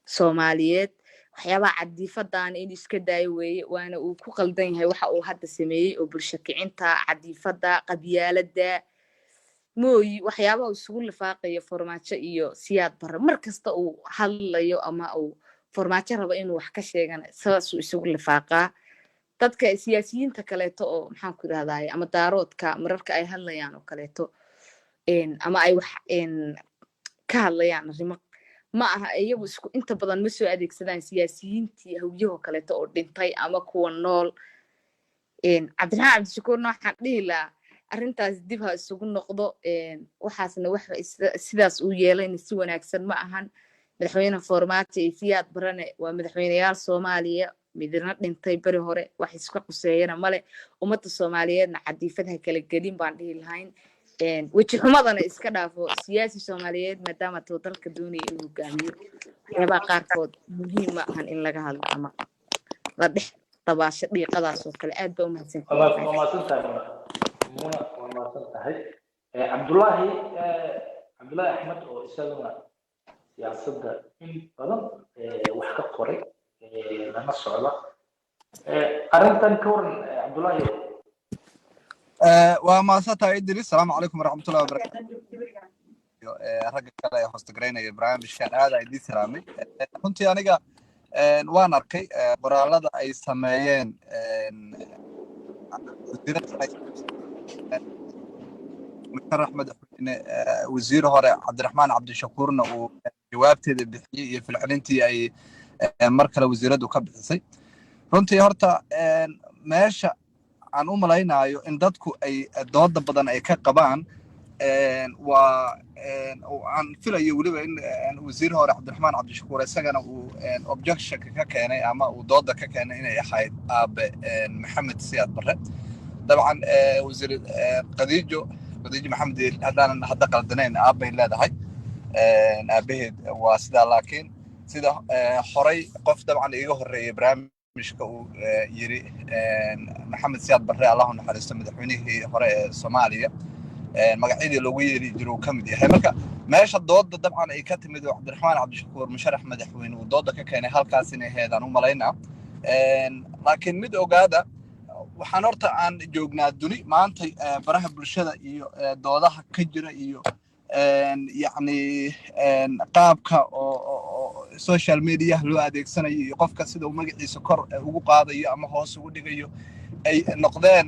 Soomaaliyeed waxyaabaha cadiifadaan in iska daayo weeye waana uu ku qaldan yahay waxa uu hadda sameeyay oo bulsho kicinta cadiifada qabyaalada mooyi waxyaabaha isugu lifaaqayo Farmaajo iyo Siyaad Barre markasta uu hadlayo ama uu Farmaajo rabo inuu wax ka sheegana saas uu isugu lifaaqaa dadka siyaasiyiinta kaleeto oo maxaan ku irahdaa ama daaroodka mararka ay hadlayaan oo kaleeto ama ay wax ka hadlayaan arrimo ma aha iyagu isku inta badan ma soo adeegsadaan siyaasiyiintii hawiyahoo kaleeto oo dhintay ama kuwa nool cabdiraxmaan cabdishakuur waxaan dhihi lahaa arrintaas dib ha isugu noqdo waxaasna wax sidaas uu yeelayna si wanaagsan ma ahan madaxweyne Farmaajo iyo Siyaad Barre waa madaxweynayaal Soomaaliya midna dhintay bari hore wax iska quseeyana male ummadda Soomaaliyeedna cadiifadaha kala gelin baan dhihi lahayn wajhi xumadana iska dhaafo siyaasi Soomaaliyeed maadaama uu dalka doonaya inuu hogaamiyo waxyaabaha qaarkood muhiim ma ahan in laga hadlo ama la dhex tabaasho dhiiqadaas oo kale aad baa u mahadsantahay Cabdullaahi Axmed oo isaguna siyaasadda in badan wax ka qoray lama socdo arrintan ka waran Cabdullaahi waa mahadsantahay Idris السلام عليكم ورحمة الله وبركاته ragga kale ee hosta gareynaya barnaamijkan aad ay idin salaamay runtii aniga waan arkay qoraalada ay sameeyeen musharax madaxweyne wasiir hore cabdiraxmaan cabdishakuurna uu jawaabteeda bixiyay iyo filcilintii ay mar kale wasiiradu ka bixisay runtii horta meesha aan u malaynayo in dadku ay dooda badan ay ka qabaan waa aan filayo weliba in wasiir hore cabdiraxmaan cabdishakuur isagana uu objection ka keenay ama uu dooda ka keenay inay ahayd aabe maxamed Siyaad Barre dabcan wasiir khadiijo maxamed haddaan hadda qaldanayn aabay leedahay aabaheed waa sidaa laakiin sida horay qof dabcan iga horeeyay barnaamijka uu yiri maxamed Siyaad Barre Allah u naxariisto madaxweynihii hore ee Soomaaliya magacyadii loogu yeeri jiray ka mid yahay marka meesha dooda dabcan ay ka timid cabdiraxmaan cabdishakuur musharax madaxweyne uu dooda ka keenay halkaas inay heedaan u malaynaa laakiin mid ogaada waxaan horta aan joognaa duni maanta baraha bulshada iyo doodaha ka jira iyo yacni qaabka oo social media loo adeegsanayo iyo qofka sida uu magaciisa kor ugu qaadayo ama hoos ugu dhigayo ay noqdeen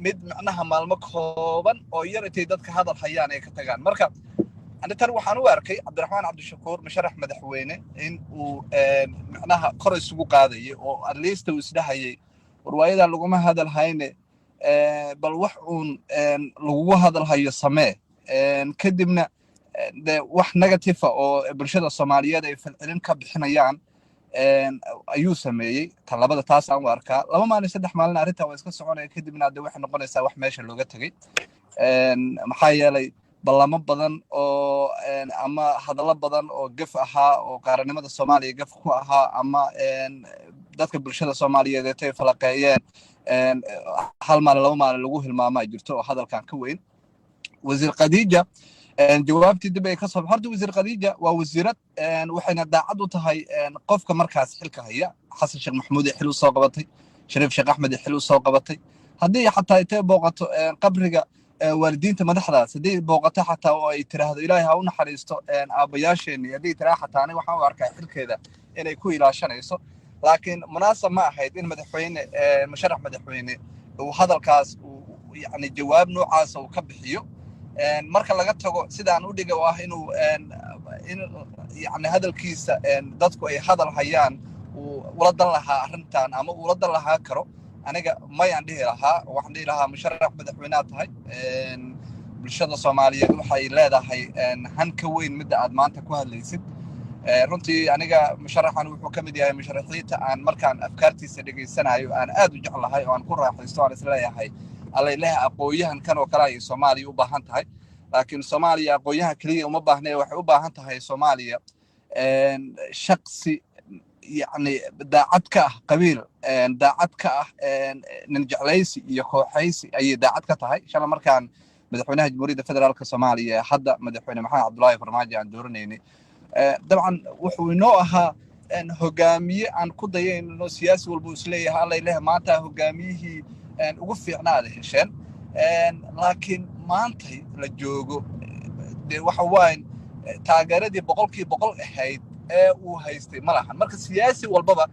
mid macnaha maalmo kooban oo yar intay dadka hadal hayaan ay ka tagaan marka anitan waxaan u arkay cabdiraxmaan cabdishakuur musharax madaxweyne in uu macnaha kor isugu qaadayo oo at least uu isdhahayay warwaayada laguma hadal hayne bal wax uun lagu hadal hayo samee kadibna de wax negative oo bulshada Soomaaliyeed ay falcelin ka bixinayaan ayuu sameeyey talabada taas aan u arkaa 2 maalin 3 maalin arrinta waa iska soconaya kadibna hadda waxay noqonaysaa wax meesha looga tagay maxaa yeelay ballamo badan oo ama hadallo badan oo gaf ahaa oo qaranimada Soomaaliya gaf ku ahaa ama dadka bulshada Soomaaliyeed ay falaqeeyeen hal maalin 2 maalin lagu hilmaama jirto oo hadalkan ka weyn wasiir Khadija jawaabtii dib ay ka soo baxday wasiir Khadija waa wasiirad waxayna daacad u tahay qofka markaas xilka haya Xasan Sheekh Maxamuud ee xil u soo qabatay Shariif Sheekh Axmed ee xil u soo qabatay haddii xataa ay booqato qabriga waalidiinta madaxdaas haddii booqato xataa oo ay tiraahdo Ilaahay ha u naxariisto aabayaasheen haddii tiraahdo xataa aniga waxaan u arkaa xilkeeda inay ku ilaashanayso laakiin munaasab ma ahayd in madaxweyne musharax madaxweyne uu hadalkaas yani jawaab noocaas uu ka bixiyo marka laga tago sidaan u dhigo ah inuu yani hadalkiisa dadku ay hadal hayaan uu ula dan lahaa arrintan ama ula dan lahaa karo aniga mayaan dhihi lahaa waxaan dhihi lahaa musharax madaxweynaha tahay bulshada Soomaaliyeed waxay leedahay han ka weyn midda aad maanta ku hadlaysid runtii aniga musharaxan wuxuu ka mid yahay musharaxiinta aan markaan afkaartiisa dhageysanayo aan aad u jeclahay oo aan ku raaxaysto aan isleeyahay alla ilaahay aqooyahan kan oo kale ay Soomaaliya u baahan tahay laakiin Soomaaliya aqooyahan kaliya uma baahna waxay u baahan tahay Soomaaliya shakhsi يعني daacad ka ah qabiil daacad ka ah nin jeclaysi iyo kooxaysi ay daacad ka tahay shala markaan madaxweynaha jamhuuriyadda federaalka Soomaaliya hadda madaxweyne Maxamed Cabdullaahi Farmaajo aan dooraneynay dabcan wuxuu inoo ahaa hogaamiye aan ku dayayno siyaasi walba isleeyahay alla ilaahay maanta hogaamiyihii ugu fiicnaada hesheen laakiin maanta la joogo waxa wayn taageeradii 100% ahayd uu haystay malahan marka siyaasi walbaba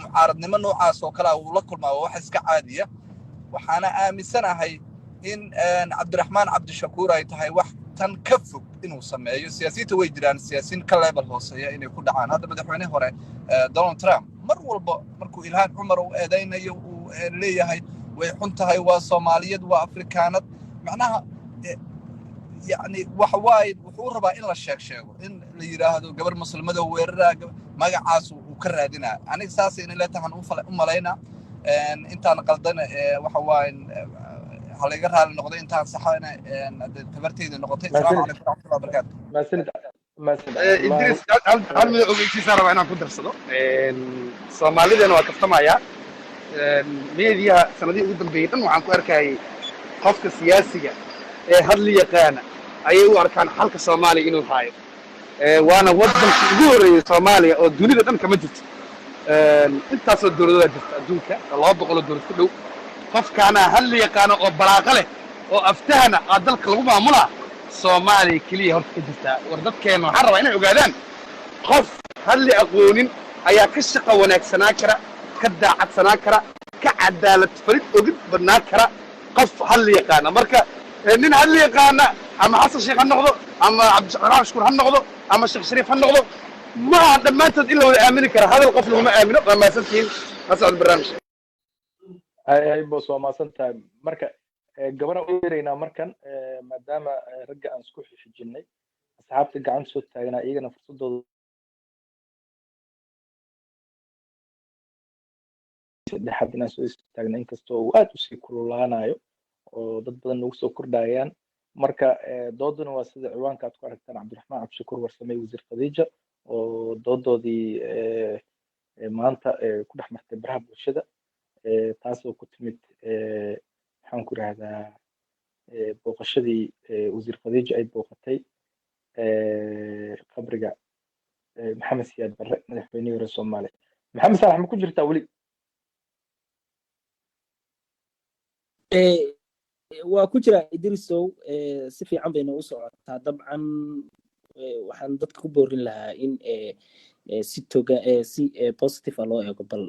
mucaaradnimo noocaas oo kala uu la kulmaa wax iska caadiya waxaana aaminsanahay in Cabdiraxmaan Cabdishakuur ay tahay wax tan ka fog inuu sameeyo siyaasiyada way jiraan siyaasiin ka level hooseeya inay ku dhacaan hadda madaxweyne hore Donald Trump mar walba markuu Ilhaan Cumar uu eedeynayo uu leeyahay way xun tahay waa Soomaaliyeed waa Afrikaanad macnaha يعني waxawaay wuxuu rabaa in la sheego in la yiraahdo gabar muslimada weeraraaga magacaas uu ka raadinaa aniga saas in la tahan u maleena intaan qaldan waxawaay halaga raali noqdo intaan saxayna tabarteeda noqotay salaamu alaykum wa rahmatullahi wa barakatuh Idris hal mid ogeysiisa rabaa inaan ku darsado Soomaalideena waa kaftamaya meediya sanadii ugu dambeeyay dhan waxaan ku arkay qofka siyaasiga hadli yaqaan ayay u arkaan xalka Soomaaliya inuu haayo waana waddanka ugu horeeyay Soomaaliya oo dunida dhan kama jirto intaas oo dawladda jirta adduunka 200 dawlad ku dhow qofkaana hadli yaqaan oo baraaqa leh oo aftahana dalka lagu maamulaa Soomaaliya kaliya horta ka jirta war dadkeena waxaan rabaa inay ogaadaan qof hadli aqoonin ayaa ka shaqo wanaagsanaa kara ka daacadsanaa kara ka cadaalad farid ogid badnaa kara qof hadli yaqaan marka nin hadli yaqaana ama Xasan Sheekh ha noqdo ama Cabdiraxmaan Shukr ha noqdo ama Sheekh Shariif ha noqdo ma dhamaantood illa wada aamini kara hadal qof lagu ma aamino ma santiin asad barnaamij ay boos waa maasantahay marka gabadha u yeeraynaa markan maadaama ragga aan isku xijinay asxaabta gacan soo taagnaa iyagana fursadooda saddexaad inaan soo istaagna inkastoo uu aad u sii kululaanayo oo dad badan ugu soo kordhayaan marka dooduna waa sida ciwaanka aad ku aragtaan Cabdiraxmaan Cabdishakuur Warsamey wasiir Khadija oo doodoodii maanta ku dhex martay baraha bulshada taasoo ku timid waxaan ku raahdaa booqashadii wasiir Khadija ay booqatay qabriga Maxamed Siyaad Barre madaxweynihii hore Soomaaliya Maxamed Saalax ma ku jirtaa weli waa ku jira Idrisow si fiican bayna u socotaa dabcan waxaan dadka ku boorin lahaa in si positive loo eego bal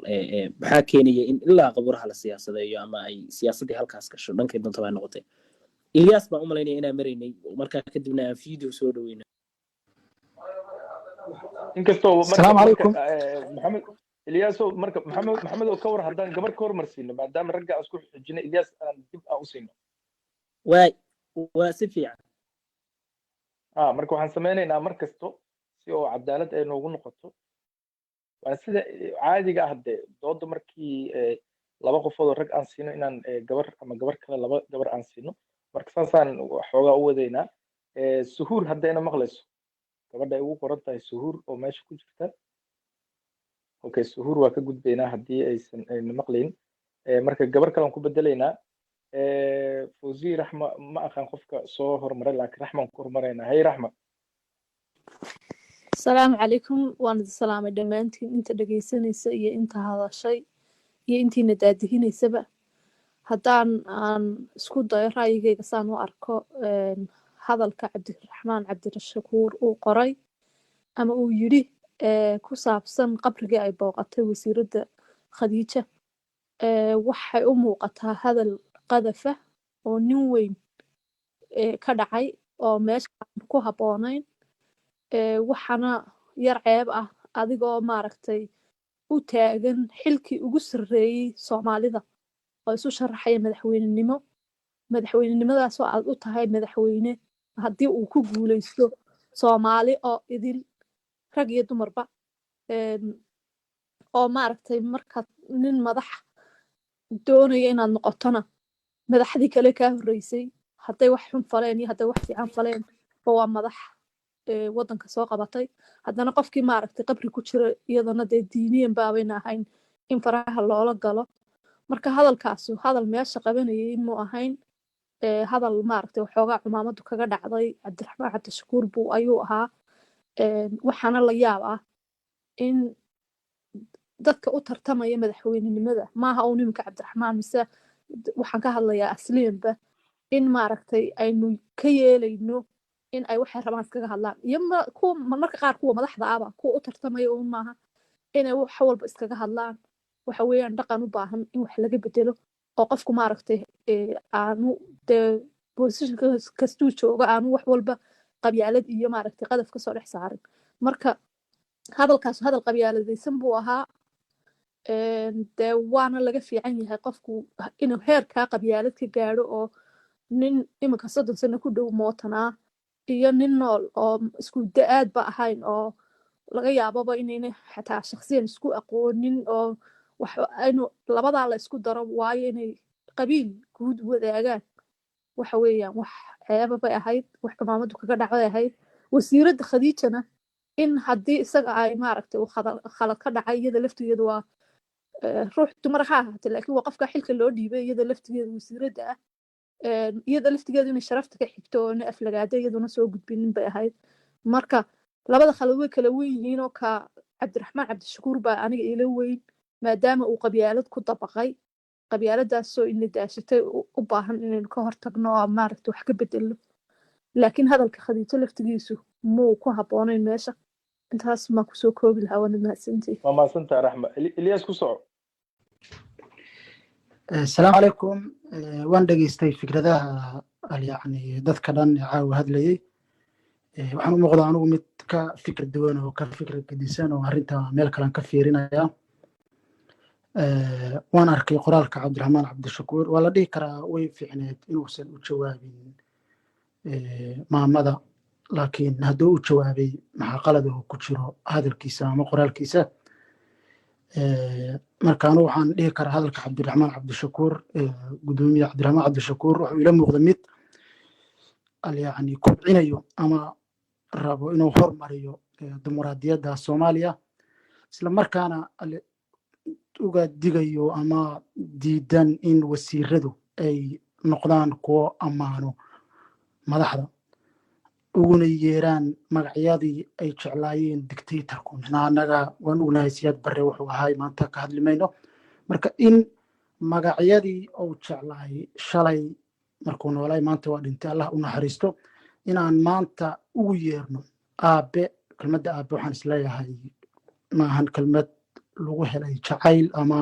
maxaa keenaya in ilaa qabraha la siyaasadeeyo ama ay siyaasadii halkaas gasho dhankay doonta way noqotay Ilyas baan u maleynaya inaan maraynay markaa kadibna aan video soo dhaweyno inkastoo السلام عليكم maxamed Ilyaso marka maxamed oo ka war hadaan gabar ka hormarsiino maadaama ragga isku xijina Ilyas aan dib u siino waa si fiican marka waxaan sameynaynaa mar kasto si oo cadaalad ay noogu noqoto waa sida caadiga ah dee dooda markii laba qofood oo rag aan siino inaan gabar ama gabar kale laba gabar aan siino marka saasaan xoogaa u wadaynaa suhuur hadda ina maqlayso gabadha ay ugu qoran tahay suhuur oo meesha ku jirta okay suhuur waa ka gudbaynaa haddii aysan ayna maqlayn marka gabar kale aan ku bedelaynaa fawzi raxma ma aqaan qofka soo hormaray laakiin raxmaan ku hormaraynaa hey raxma السلام عليكم وأنا السلام دمانتي أنت دقيسنيسا إيه أنت هذا الشيء إيه أنتي ندادهينيسا بقى هدان عن سكود داير رأيي قصان وأركو هذا عبد الرحمن عبد الشكور وقري أما ويري كسابسن قبل جاي بوقته وسيرد خديجة وحي أموقتها هذا القذفة ونوين كدعي أو ماشي كوها بونين waxaana yar ceeb ah adigoo maaragtay u taagan xilkii ugu sarreeyay Soomaalida oo isu sharaxay madaxweynenimadaasoo aad u tahay madaxweyne haddii uu ku guuleysto Soomaali oo idil rag iyo dumarba oo maaragtay markaad nin madax doonaya inaad noqotona madaxdii kale kaa horreysay hadday wax xun faleen iyo hadday wax fiican faleen waa madax waddanka soo qabatay haddana qofkii maaragtay qabri ku jira iyadana dee diiniyan baabayna ahayn in faraha loola galo marka hadalkaasu hadal meesha qabanayay muu ahayn hadal maaragtay waxoogaa cumaamadu kaga dhacday cabdiraxmaan cabdishakuur buu ayuu ahaa waxaana la yaab ah in dadka u tartamaya madaxweynenimada maaha uu nimanka cabdiraxmaan mise waxaan ka hadlayaa asliyanba in maaragtay aynu ka yeelayno in ay waxay rabaan iskaga hadlaan iyo kuwa marka qaar kuwa madaxda aba kuwa u tartamaya uun maaha inay wax walba iskaga hadlaan waxa weeyaan dhaqan u baahan in wax laga bedelo oo qofku maaragtay aanu dee position kastuu jooga aanu wax walba qabyaalad iyo maaragtay qadaf kasoo dhex saarin marka hadalkaas hadal qabyaaladaysan buu ahaa dee waana laga fiican yahay qofku inuu heerkaa qabyaalad ka gaadho oo nin iminka 30 sano ku dhow mootanaa iyo nin nool oo isku da-aad ba ahayn oo laga yaababa inayna xataa shakhsiyan isku aqoonin oo wax aynu labadaa la isku daro waayo inay qabiil guud wadaagaan waxa weeyaan wax ceeba bay ahayd wax cumaamadu kaga dhacday ahayd wasiiradda khadiijana in haddii isaga ay maaragtay uu khalad ka dhacay iyada laftigeeda waa ruux dumar ha ahaatee laakiin waa qofka xilka loo dhiibay iyada laftigeeda wasiiradda ah iyada laftigeedu inay sharafta ka xigto oo na aflagaada iyaduna soo gudbinin bay ahayd marka labada khalad way kala weyn yihiin oo ka cabdiraxmaan cabdishakuur baa aniga ila weyn maadaama uu qabyaalad ku dabaqay qabyaaladaasoo ina daashatay u baahan inaynu ka hortagno oo maaragta wax ka bedelno laakiin hadalka khadiijo laftigiisu muu ku habboonayn meesha intaas maa kusoo koobi lahaa waana mahadsantihi waa mahadsantaha raxma Ilyas ku soco السلام عليكم وان دغيستay fikradaha yani dadka dhan caawa hadlayay waxaan u muuqdaa anigu mid ka fikir duwan oo ka fikir gedisan oo arinta meel kale ka fiirinaya waan arkay qoraalka cabdiraxmaan cabdishakuur waa la dhihi karaa way fiicneed inuusan u jawaabin maamada laakiin hadduu u jawaabay maxaa qalad oo ku jiro hadalkiisa ama qoraalkiisa marka anu waxaan dhihi karaa hadalka cabdiraxmaan cabdishakuur gudoomiye cabdiraxmaan cabdishakuur wuxuu ila muuqda mid yani kobcinayo ama rabo inuu hormariyo dimuqraadiyadda Soomaaliya isla markaana uga digayo ama diidan in wasiiradu ay noqdaan kuwo ammaano madaxda uguna yeeraan magacyadii ay jeclaayeen dictatorku anaga waan ognahay siyaad barre wuxuu ahaa maanta ka hadlimayno marka in magacyadii uu jeclaay shalay markuu noolay maanta waa dhintay Allah u naxariisto inaan maanta ugu yeerno aabe kelmadda aabe waxaan isleeyahay maahan kelmad lagu helay jacayl ama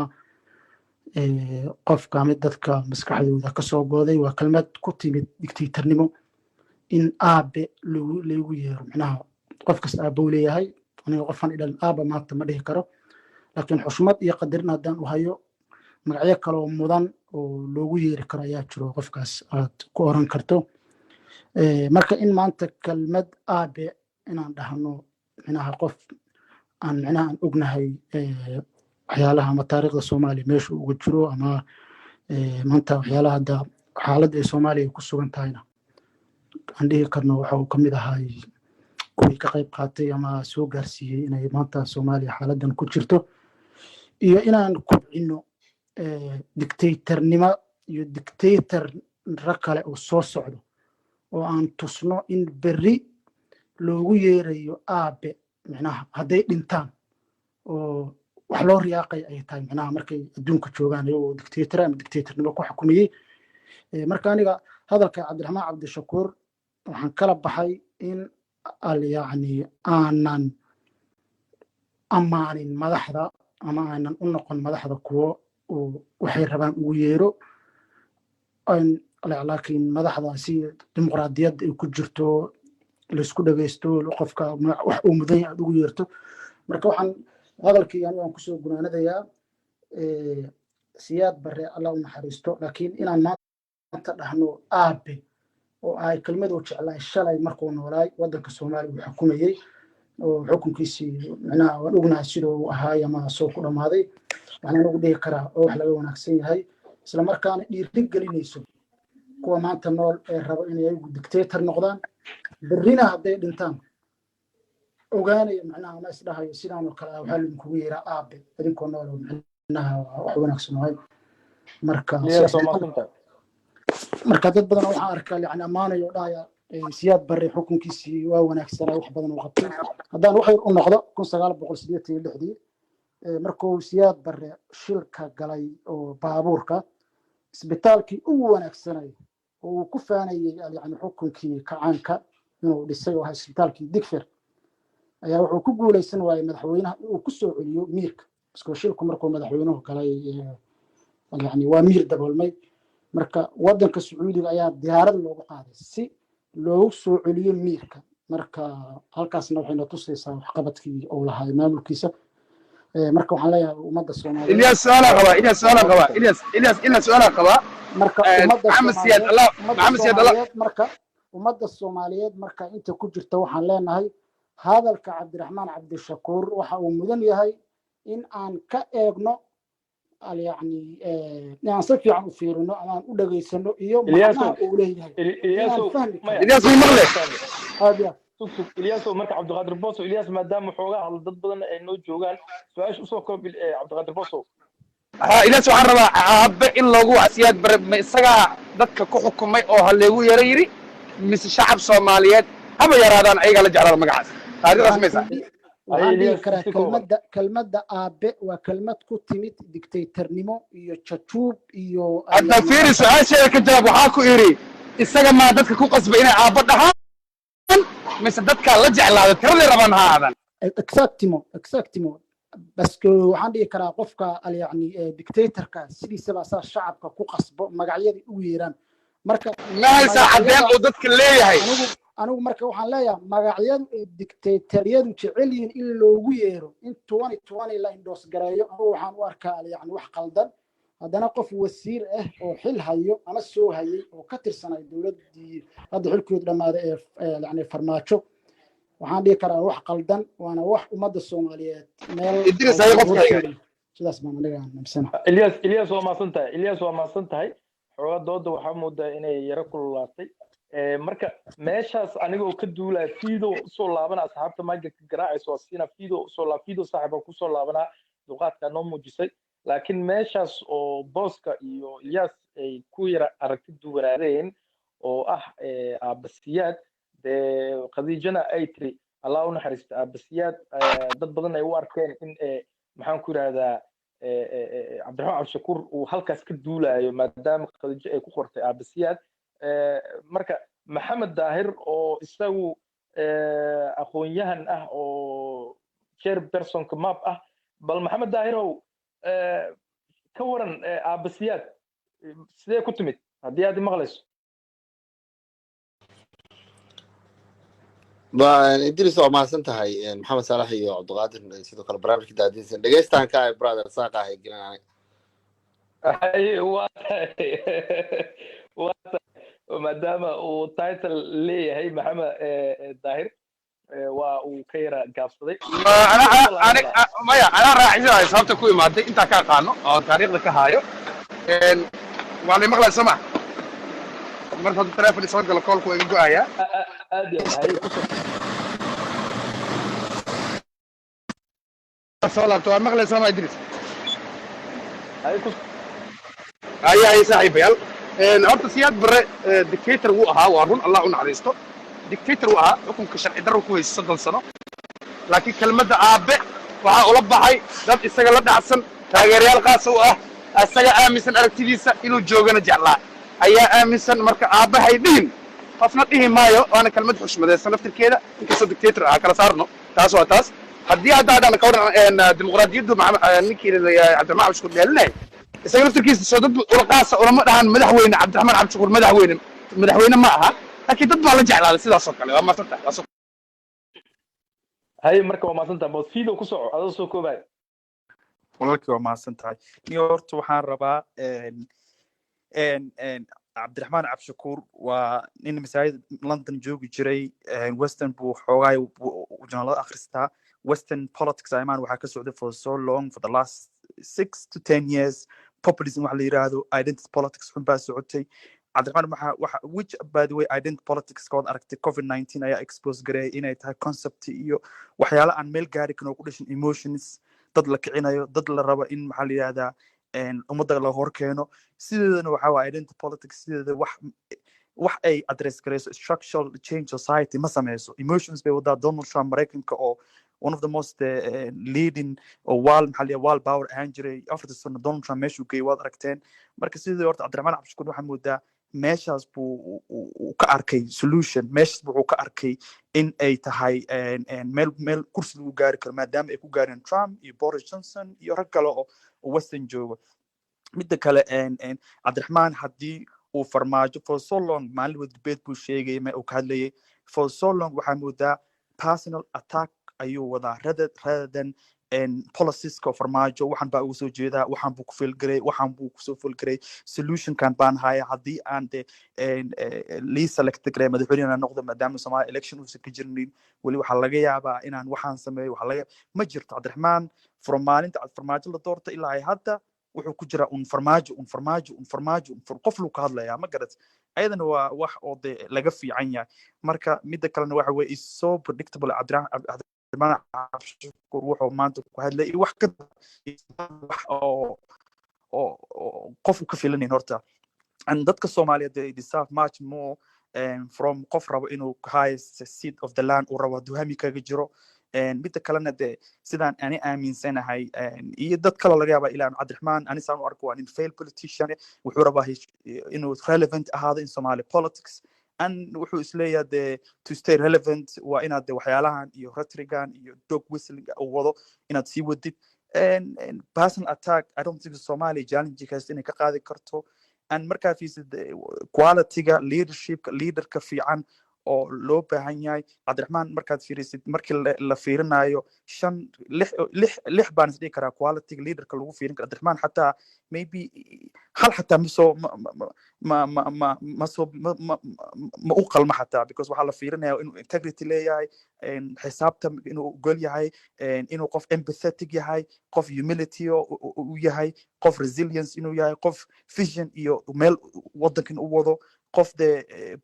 qofka mid dadka maskaxdooda ka soo gooday waa kelmad ku timid dictatornimo in aabe lagu yeero macnaha qof kasta aabe uu leeyahay aniga qofan idhan aabe maanta ma dhihi karo laakiin xushmad iyo qadarin haddaan u hayo magacyo kale oo mudan oo loogu yeeri karo ayaa jiro qofkaas aad ku oran karto marka in maanta kelmad aabe inaan dhahno macnaha qof aan micnaha aan ognahay waxyaalaha ama taariikhda soomaaliya meesha uga jiro ama maanta waxyaalaha hadda xaaladda ay soomaaliya ku sugan tahayna aan dhihi karno waxa uu ka mid ahay kuwii ka qayb qaatay ama soo gaarsiiyey inay maanta soomaaliya xaaladdan ku jirto iyo inaan kubcino dictatornimo iyo dictator rag kale oo soo socdo oo aan tusno in berri loogu yeerayo aabe micnaha hadday dhintaan oo wax loo riyaaqay ay tahay micnaha markay adduunka joogaan iyagoo dictator ama dictatornimo ku xukumayey marka aniga hadalka cabdiraxmaan cabdishakuur waxaan kala baxay in yacni aanan ammaanin madaxda ama aanan u noqon madaxda kuwo waxay rabaan ugu yeero laakiin madaxdaasi dimuqraadiyadda ay ku jirto laysku dhagaysto qofka wax uu mudan yahay aad ugu yeerto marka waxaan hadalkii anigu aan kusoo gunaanadayaa siyaad barre alla u naxariisto laakiin inaan maanta dhahno aabe oo ay kelmadu jeclaay shalay markuu noolaay waddanka soomaaliya uu xukumayey oo xukunkiisii micnaha waan ognahay sida uu ahaay ama soo ku dhammaaday waxaan ugu dhihi karaa oo wax laga wanaagsan yahay isla markaana dhiiri gelinayso kuwa maanta nool ee rabo inay ayagu dictator noqdaan berrina hadday dhintaan ogaanaya micnaha ama isdhahayo sidaan oo kale waxaa laidinkugu yeeraa aabe idinkoo nool oo micnaha wax wanaagsan wahay marka dad badan waxaan arkaa yani ammaanayo oo dhahaya siyaad barre xukunkiisii waa wanaagsanaa wax badan uu qabtay haddaan wax yar u noqdo 1986 markuu siyaad barre shilka galay oo baabuurka isbitaalkii ugu wanaagsanay oo uu ku faanayay yani xukunkii kacaanka inuu dhisay oo isbitaalkii digfer ayaa wuxuu ku guuleysan waayay madaxweynaha inuu ku soo celiyo miirka iskoo shilku markuu madaxweynuhu galay yani waa miir daboolmay marka waddanka sacuudiga ayaa diyaarad loogu qaaday si loogu soo celiyo miirka marka halkaasna waxayna tusaysaa waxqabadkii uu lahaa maamulkiisa marka waxaan leeyahay ummadda Soomaaliyeed Ilyas su'aala qaba marka ummadda Soomaaliyeed marka inta ku jirta waxaan leenahay hadalka Cabdiraxmaan Cabdishakuur waxa uu mudan yahay in aan ka eegno يعني يعني صفي عن فيرنا أنا أقول لك يسنو إيوه إلياسو إلياسو مغلق هذا إلياسو مركب عبد القادر بوسو إلياس ما دام حوجا على ضد بدن إنه جوجان فايش أسوق عبد القادر بوسو إلياسو عربا عب إلا هو عسياد برب سجع ذك كحكم أو هاللي يريري مثل شعب صوماليات هم يرادان أي قال جعل المقعد هذا اسمه كلمة آباء وكلمة كتمت دكتاتورنيمو iyo jajuub iyo hadda fiiri su'aasha ka jawaab waxa ku iri isaga ma dadka ku qasbay inay aaba dhahaan mise dadka la jeclaado tirada raban haadan exactimo bas waxaan dhihi karaa qofka yani dictatorka sidiisa baa shacabka ku qasbo magacyadii ugu yeeraan marka ma haysa cadeen oo dadka leeyahay anigu marka waxaan leeyahay magacyadu dictatoriyadu jecel yihiin in loogu yeero in 2020 la indoos gareeyo anigu waxaan u arkaa yani wax qaldan haddana qof wasiir ah oo xil hayo ama soo hayay oo ka tirsanay dowladdii hadda xilkeedu dhamaaday ee yani farmaajo waxaan dhihi karaa wax qaldan waana wax ummadda Soomaaliyeed meel sidaas baan aniga aaminsan Ilyas waa maasantahay xogaa dooda waxaa moodaa inay yara kululaatay marka meeshaas anigoo ka duulaa fiido soo laabana asxaabta maaga ka garaacayso asina fiido saaxiiba ku soo laabana duqaadka noo muujisay laakiin meeshaas oo booska iyo Ilyas ay ku yara aragti duwanaadeen oo ah aabasiyaad qadiijana ay tiri Allah u naxariisto aabasiyaad dad badan ay u arkeen in maxaan ku yiraahdaa Cabdiraxmaan Cabdishakuur uu halkaas ka duulayo maadaama qadiijo ay ku qortay aabasiyaad marka maxamed daahir oo isagu aqoon-yahan ah oo chairpersonka map ah bal maxamed daahirow ka waran aabasiyaad sidee ku timid haddii aad maqlayso idris waa mahadsan tahay maxamed saalax iyo cabdiqaadir sidoo kale barnaamijka daadiinsan dhegeystaanka ay brother saaqa ahay gelinay maadaama uu title leeyahay maxamed daahir waa uu ka yara gaabsaday انا dib ugu soo laaban انا karaa مايا انا راعي sababta ku imaaday inta ka qaano oo taariikhda ka haayo een waa maqlay sama marka hadda telefoon soo galo call ku iga go'aya aad iyo aad haye ku soo soo laabto waa maqlay sama Idris haye ku ay saaxiibayaal een horta siyaad bare dictator uu ahaa waa run Allah u naxariisto dictator uu ahaa xukunka sharci darro ku haysto 30 sano laakiin kelmadda aabe waxa ula baxay dad isaga la dhacsan taageerayaal qaas u ah asaga aaminsan aragtidiisa inuu joogana jeclaa ayaa aaminsan marka aabahay dhihin qofna dhihi maayo waana kelmad xushmadeysan laftirkeeda inkastoo dictator ah kala saarno taas waa taas haddii hadda hadaan ka waran dimuqraadiyaddu ninkii cabdiraxmaan cabdishakuur dheelinay isaga laftirkiisa soo dad ula qaasa ulama dhahan madaxweyne cabdiraxmaan cabdishakuur madaxweyne ma aha laakiin dad baa la jeclaaday sidaas oo kale waa maasanta haye marka waa maasantaha mawfiido ku soco adoo soo koobay walaalkii waa mahadsan tahay niyo horta waxaan rabaa cabdiraxmaan cabdishakuur waa nin masaajid london joogi jiray western buu xoogaay janaalada akhristaa western politics imaan waxaa ka socday for so long for the last 6 to 10 years populism waxa la yiraahdo identity politics xun baa socotay cabdiraxmaan which by the way identity politics kood aragtay covid-19 ayaa expose gareeyay inay tahay concept iyo waxyaalo aan meel gaari kan oo ku dhashin emotions dad la kicinayo dad la rabo in maxaa la yiraahdaa ummadda la hor keeno sideedana waxa waa identity politics sideeda wax ay address gareyso structural change society ma sameyso emotions bay wadaa Donald Trump Mareykanka oo one of the most leading wall maxaa la wall power ahaan jiray afarta sano Donald Trump meeshuu geeyay waad aragteen marka sidii horta cabdiraxmaan cabdishakuur waxaa moodaa meeshaas buu ka arkay solution meeshaas buu ka arkay in ay tahay meel kursi lagu gaari karo maadaama ay ku gaareen Trump iyo Boris Johnson iyo rag kale oo western jooga midda kale cabdiraxmaan haddii uu farmaajo for so long maalin wada debate buu sheegay ma uu ka hadlayay for so long waxaa moodaa personal attack ayuu wadaa rather than policies-ka farmaajo waxaan baa ugu soo jeedaa waxaan buu ku filgaray waxaan buu kusoo filgaray solution-kan baan haya haddii aan de lii select garay madaxweynaha noqdo maadaama Soomaaliya election uusan ka jirnin weli waxaa laga yaabaa inaan waxaan sameeyo ma jirto cabdiraxmaan from maalinta farmaajo la doorta ilaa hadda wuxuu ku jira farmaajo qof luu ka hadlayaa ma garat ayadana waa wax oo de laga fiican yahay marka midda kalena waxa weeye is so predictable cabdiraxmaan cabdishakuur wuxuu maanta ku hadlay wax ka wax oo qof ka filanayn horta and dadka Soomaaliyeed they deserve much more from qof rabo inuu highest seat of the land uu rabo duhami kaga jiro midda kalena de sidaan ani aaminsanahay iyo dad kale laga yaabaa ilaa cabdiraxmaan ani saan u arko waa nin failed politician wuxuu rabaa inuu relevant ahaado in Somali politics and wuxuu isleeyahay de to stay relevant waa inaad de waxyaalahan iyo rhetorican iyo dog whistling u wado inaad sii wadid personal attack I don't think Somali challenge kaas inay ka qaadi karto and markaa fiisid quality-ga leaderka fiican oo loo baahan yahay cabdiraxmaan markaad fiirisid markii la fiirinayo 6 baan isdhihi karaa quality leaderka lagu fiirin karo cabdiraxmaan xataa maybe hal xataa ma u qalma xataa because waxaa la fiirinaya inuu integrity leeyahay xisaabta inuu ogol yahay inuu qof empathetic yahay qof humility u yahay qof resilience inuu yahay qof vision iyo meel wadankan u wado qof de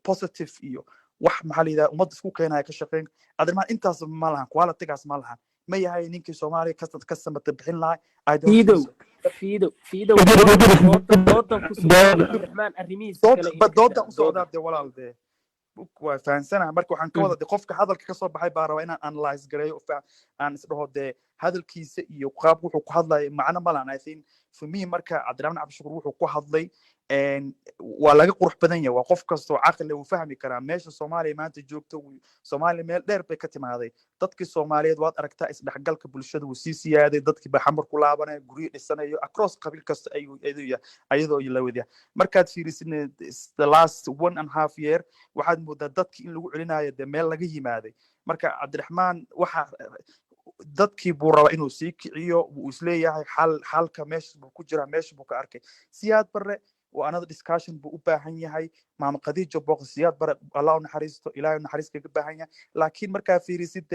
positive iyo wax maxaa la yidhaha ummadda isku keenaya ka shaqeyn cabdiraxmaan intaas ma lahan qualitygaas ma lahan ma yahay ninkii Soomaaliya ka samata bixin lahay fiido doodan ku soo cabdiraxmaan arrimihiisa kale doodan u socdaa de walaal de waa fahansanahay marka waxaan ka wada qofka hadalka ka soo baxay baa rabaa inaan analyze gareeyo aan isdhaho de hadalkiisa iyo qaab wuxuu ku hadlay macna ma lahan I think for me marka cabdiraxmaan cabdishakuur wuxuu ku hadlay waa laga qurux badan yahay waa qof kastoo caqli uu fahmi karaa meesha Soomaaliya maanta joogto Soomaaliya meel dheer bay ka timaaday dadkii Soomaaliyeed waad aragtaa isdhexgalka bulshada uu sii siyaaday dadkii baa xamar ku laabanay guryo dhisanayo across qabiil kasta ayadoo la wadiya markaad fiirisid the last 1.5 year waxaad moodaa dadkii in lagu celinayo de meel laga yimaaday marka cabdiraxmaan waxa dadkii buu rabaa inuu sii kiciyo uu isleeyahay xalka meesha buu ku jiraa meesha buu ka arkay siyaad barre waa another discussion buu u baahan yahay maama khadiijo booqsiyaad bare allah u naxariisto ilaahay u naxariis kaga baahan yahay laakiin markaa fiirisid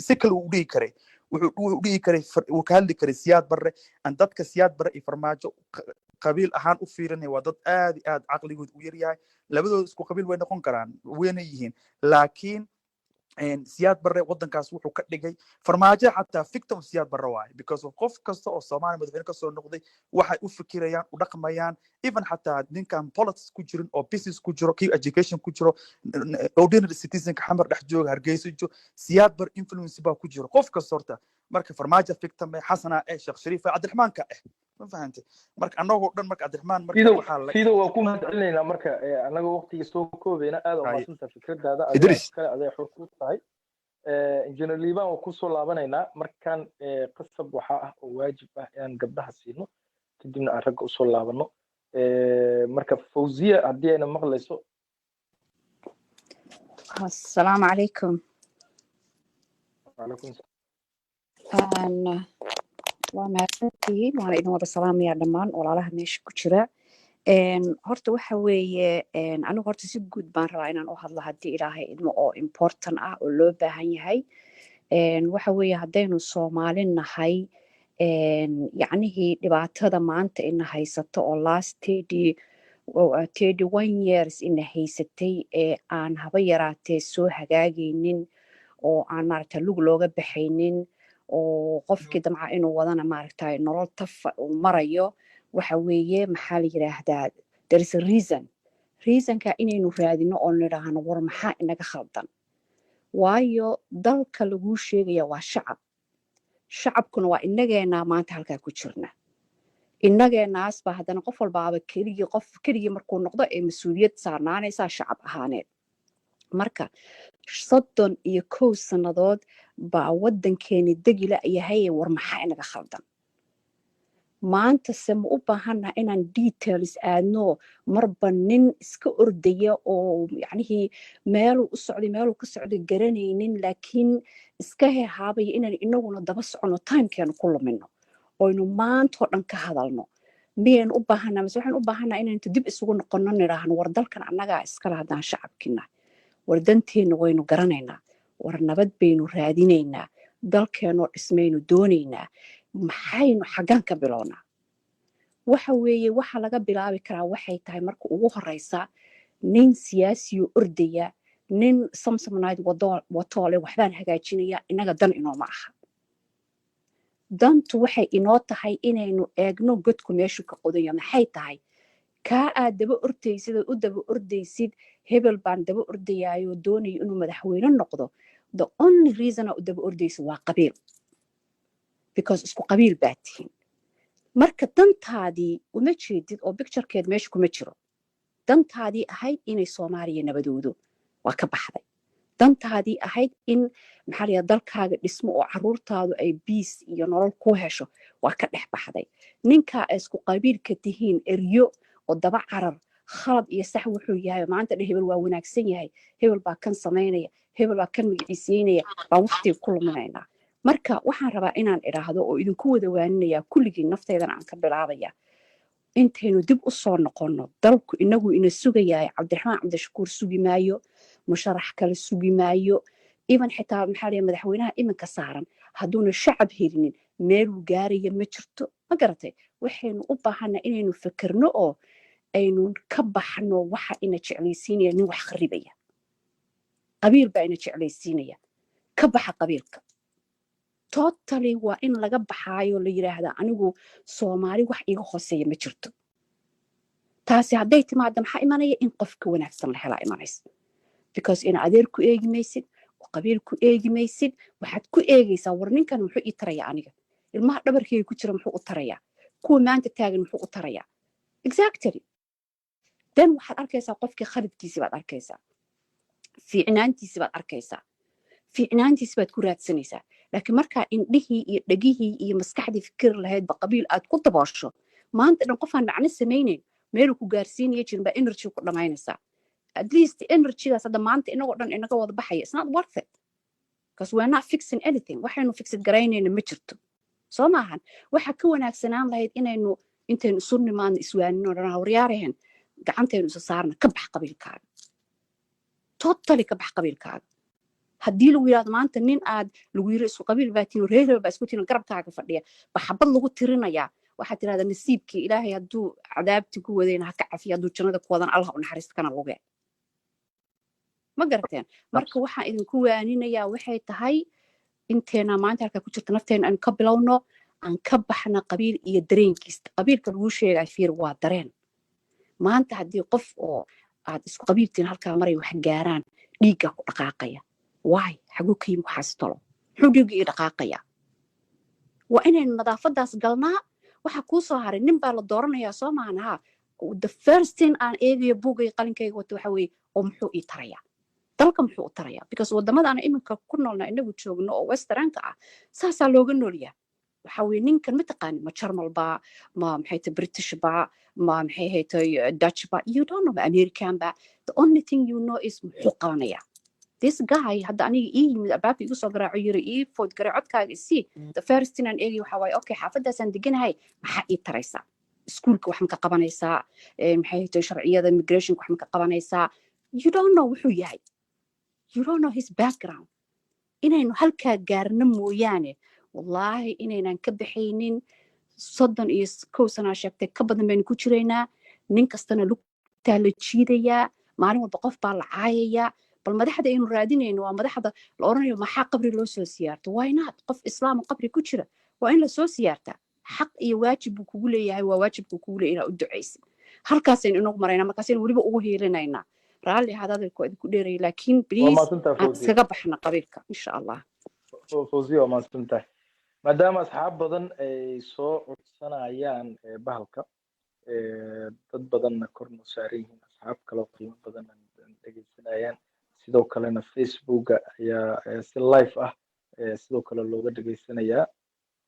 si kale uu dhihi karay wuxuu dhihi karay uu ka hadli karay siyaad bare aan dadka siyaad bare iyo farmaajo qabiil ahaan u fiirinaya waa dad aad iyo aad caqligood u yar yahay labadooda isku qabiil way noqon karaan wayna yihiin laakiin siyaad barre waddankaas wuxuu ka dhigay farmaajo xataa victim siyaad barre waaye because of qof kasta oo Soomaali madaxweyne ka soo noqday waxay u fikirayaan u dhaqmayaan even xataa ninkan politics ku jirin oo business ku jiro kii education ku jiro ordinary citizen ka xamar dhex jooga Hargeysa jo siyaad bar influence baa ku jiro qof kasta horta marka farmaajo victim xasana Sheekh Shariif Cabdiraxmaan ka ma fahantay marka anagoo dhan marka Cabdiraxmaan marka waxa la fiido waa ku mahadcelinayna marka anaga waqtiga soo koobayna aad u maasanta fikradaada kale aday xor ku tahay engineer Liban oo ku soo laabanayna markan qasab waxa ah oo waajib ah in gabdhaha siino kadibna aan rag u soo laabano marka Fawziya hadii ayna maqlayso السلام عليكم. وعليكم السلام. waa mahadsantihiin waana idin wada salaamaya dhammaan walaalaha meesha ku jira horta waxa weeye anigu horta si guud baan rabaa inaan u hadlo haddii ilaahay idmo oo important ah oo loo baahan yahay waxa weeye haddaynu Soomaali nahay yacnihii dhibaatada maanta ina haysato oo last 31 years ina haysatay aan haba yaraatee soo hagaagaynin oo aan maaragta lug looga baxaynin oo qofkii damca inuu wadana maaragtay nolol taf uu marayo waxa weeye maxaa la yiraahdaa there is a reasonka inaynu raadino oo nidhaahno war maxaa inaga khaldan waayo dalka lagu sheegaya waa shacabkuna waa inageena maanta halkaa ku jirna inageenaas baa haddana qof walbaaba keligii markuu noqdo ee mas-uuliyad saarnaanaysaa shacab ahaaneed marka 31 sannadood baa waddankeeni degila yahay war maxaa inaga khaldan maanta se ma u baahannaha inaan details aadno marba nin iska ordaya oo yacnihii meeluu u socday meeluu ka socday garanaynin laakiin iska hehaabaya inaan inaguna daba socono timekeenu ku lumino oynu maantoo dhan ka hadalno miyaynu u baahannaha mise waxaan u baahannaha inaynu dib isugu noqono nidhaahno war dalkan annagaa iskale haddaan shacabkina war danteena waynu garanaynaa war nabad baynu raadinaynaa dalkeenoo dhismaynu doonaynaa maxaynu xaggaan ka bilownaa waxa weeye waxa laga bilaabi karaa waxay tahay marka ugu horeysa nin siyaasiyo ordaya nin samsamnayd watoole waxbaan hagaajinaya inaga dan inooma aha dantu waxay inoo tahay inaynu eegno godku meeshu ka qodaya maxay tahay kaa aad daba ordaysid oo u daba ordaysid hebel baan daba ordayaayo doonayo inuu madaxweyne noqdo the only reason u daba ordaysid waa qabiil because isku qabiil baa tihiin marka dantaadii uma jeedid oo picturekeed meesha kuma jiro dantaadii ahayd inay Soomaaliya nabadoodo waa ka baxday dantaadii ahayd in maxaa la yiraahdaa dalkaaga dhismo oo caruurtaadu ay peace iyo nolol ku hesho waa ka dhex baxday ninka isku qabiilka tihiin eryo oo daba carar khalad iyo sax wuxuu yahay maanta hebel waa wanaagsan yahay hebel baa kan sameynaya hebel baa kan magiciisinaya baa waqti ku luminayna marka waxaan rabaa inaan iraahdo oo idinku wada waaninaya kulligiin naftaydan aan ka bilaabaya intaynu dib u soo noqono dalku inagu ina sugayahay Cabdiraxmaan Cabdishakuur sugi maayo musharax kale sugi maayo even xitaa maxaa la madaxweynaha iminka saaran hadduuna shacab helinin meeluu gaaraya ma jirto ma garatay waxaynu u baahanaa inaynu fikirno oo aynu ka baxno waxa ina jeclaysiinaya nin wax kharibaya qabiil baa ina jeclaysiinaya ka baxa qabiilka totally waa in laga baxaayo la yiraahdaa anigu Soomaali wax iga hooseeya ma jirto taasi hadday timaado maxaa imanaya in qofka wanaagsan la helaa imanaysa because ina adeer ku eegi maysid oo qabiil ku eegi maysid waxaad ku eegaysaa war ninkan muxuu ii taraya aniga ilmaha dhabarkayga ku jira muxuu u tarayaa kuwa maanta taagan muxuu u tarayaa exactly then waxaad arkaysaa qofkii khalidkiisii baad arkaysaa fiicnaantiisii baad arkaysaa fiicnaantiisii baad ku raadsanaysaa laakiin markaa indhihii iyo dhegihii iyo maskaxdii fikir lahaydba qabiil aad ku daboosho maanta dhan qofaan macno samaynayn meeluu ku gaarsiinaya jirin baa energy ku dhamaynaysaa at least energygaas hadda maanta inagoo dhan inaga wada baxaya it's not worth it because we're not fixing anything waxaynu fixid garaynayna ma jirto soo maahan waxa ka wanaagsanaan lahayd inaynu intaynu isu nimaadna iswaanino dhanaa waryaarehen gacantaynu isa saarna ka bax qabiilkaaga totally ka bax qabiilkaaga haddii lagu yidhahdo maanta nin aad lagu yiri isku qabiil baa tiino reer baa isku tiino garabkaaga fadhiya baxabad lagu tirinayaa waxaad tirahdaa nasiibkii ilaahay hadduu cadaabti ku wadayna ha ka cafiya hadduu jannada ku wadan allah u naxariisto kana luge ma garateen marka waxaan idinku waaninayaa waxay tahay inteena maanta halkaa ku jirta nafteena aan ka bilowno aan ka baxna qabiil iyo dareenkiista qabiilka lagu sheegay fiir waa dareen maanta haddii qof oo aad isku qabiiltiin halkaa maray wax gaaraan dhiigga ku dhaqaaqaya waay xaguu ka yimi waxaas talo muxuu dhiigga ii dhaqaaqaya waa inaynu nadaafadaas galnaa waxa kuu soo haray nin baa la dooranayaa soo maahan ha the first thing aan eegayo buugay qalinkayga wato waxa weeye oo muxuu ii tarayaa dalka muxuu u tarayaa because wadamada aan iminka ku noolna inagu joogno oo westernka ah saasaa looga noolyaa waxa weeye ninkan ma taqaani ma jarmal baa ma maxay tahay british baa ma maxay tahay dutch baa you don't know american baa the only thing you know is muxuu qabanayaa this guy hadda aniga ii yimid abaabka igu soo garaaco yiri ii food garay codkaaga isii the first thing aan eegay waxa waaye okay xaafadaasaan deganahay maxaa ii taraysaa iskuulka wax ma ka qabanaysaa maxay tahay sharciyada immigrationka wax ma ka qabanaysaa you don't know wuxuu yahay you don't know his background inaynu halkaa gaarno mooyaane wallaahi inaynan ka baxaynin 31 sano sheegtay ka badan baynu ku jiraynaa nin kastana lugtaa la jiidayaa maalin walba qof baa la caayayaa bal madaxda aynu raadinayno waa madaxda la oranayo maxaa qabri loo soo siyaarto why not qof islaam qabri ku jira waa in la soo siyaartaa xaq iyo waajib buu kugu leeyahay waa waajibku kugu leeyahay inaad u ducaysid halkaasaynu inagu maraynaa markaasaynu weliba ugu heelinaynaa raalli hadalku idinku dheeray laakiin please aan iskaga baxna qabiilka insha allah fawziya waa mahadsantahay maadaama asxaab badan ay soo codsanayaan bahalka dad badanna korna saaran yihiin asxaab kaloo qiimo badan dhegeysanayaan sidoo kalena facebooka ayaa si live ah sidoo kale looga dhegeysanayaa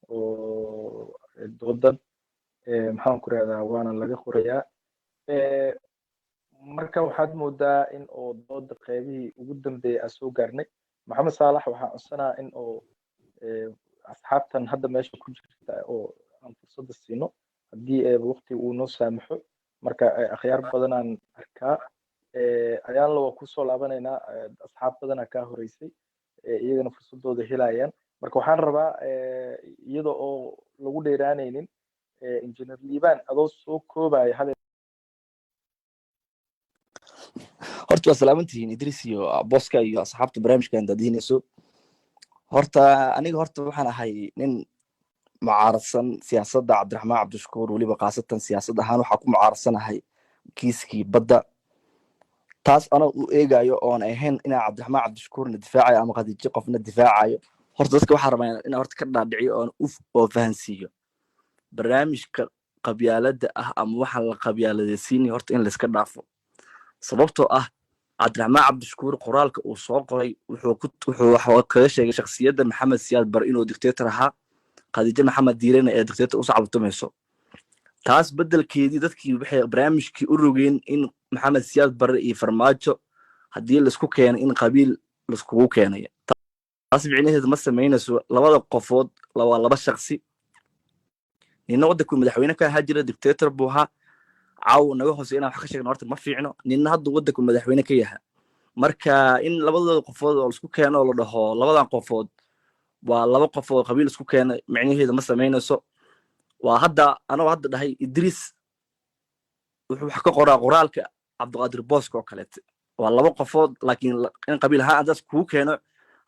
oo doodan maxaan ku rahdaa waana laga qorayaa marka waxaad moodaa in oo dooda qeybihii ugu dambeeyay aan soo gaarnay maxamed saalax waxaan codsanaa in oo asxaabtan hadda meesha ku jirta oo aan fursadda siino haddii waqti uu noo saamaxo marka akhyaar badanaan arkaa ayaan la waa kusoo laabanaynaa asxaab badanaa kaa horeysay iyagana fursadooda helayaan marka waxaan rabaa iyada oo lagu dheeraanaynin engineer liibaan adoo soo koobaya hadal horta waa salaamantihiin idris iyo boska iyo asxaabta barnaamijkan daadiinayso horta aniga horta waxaan ahay nin mucaaradsan siyaasadda cabdiraxmaan cabdishakuur weliba khaasatan siyaasad ahaan waxaa ku mucaaradsannahay kiiskii badda taas anoo u eegayo oon ahayn inaa cabdiraxmaan cabdishakuurna difaacayo ama khadiijo qofna difaacayo horta dadka waxaa rabaa inaan horta ka dhaadhiciyo oo fahansiiyo barnaamijka qabyaaladda ah ama waxaan la qabyaaladaysiinaya horta in layska dhaafo sababtoo ah cabdiraxmaan cabdishakuur qoraalka uu soo qoray wuxuu kaga sheegay shakhsiyadda maxamed siyaad bare inuu dictator ahaa khadiijo maxamed diirena ee dictator u sacabtumayso taas beddelkeedii dadkii waxay barnaamijkii u rogeen in maxamed siyaad bare iyo farmaajo haddii laisku keenay in qabiil laiskugu keenaya taas micnaheedu ma samaynayso labada qofood waa laba shakhsi nina waddanku madaxweyne ka ahaa jira dictator buu ahaa caaw naga hoose inaan wax ka sheegno horta ma fiicno nina hadduu waddanku madaxweyne ka yaha marka in labadooda qofood oo laisku keeno oo la dhaho labadan qofood waa laba qof oo qabiil isku keena micnaheedu ma samaynayso waa hadda anoo hadda dhahay idris wuxuu wax ka qoraa qoraalka cabdiqaadir booska oo kaleete waa laba qofood laakiin in qabiil ahaan andaas kugu keeno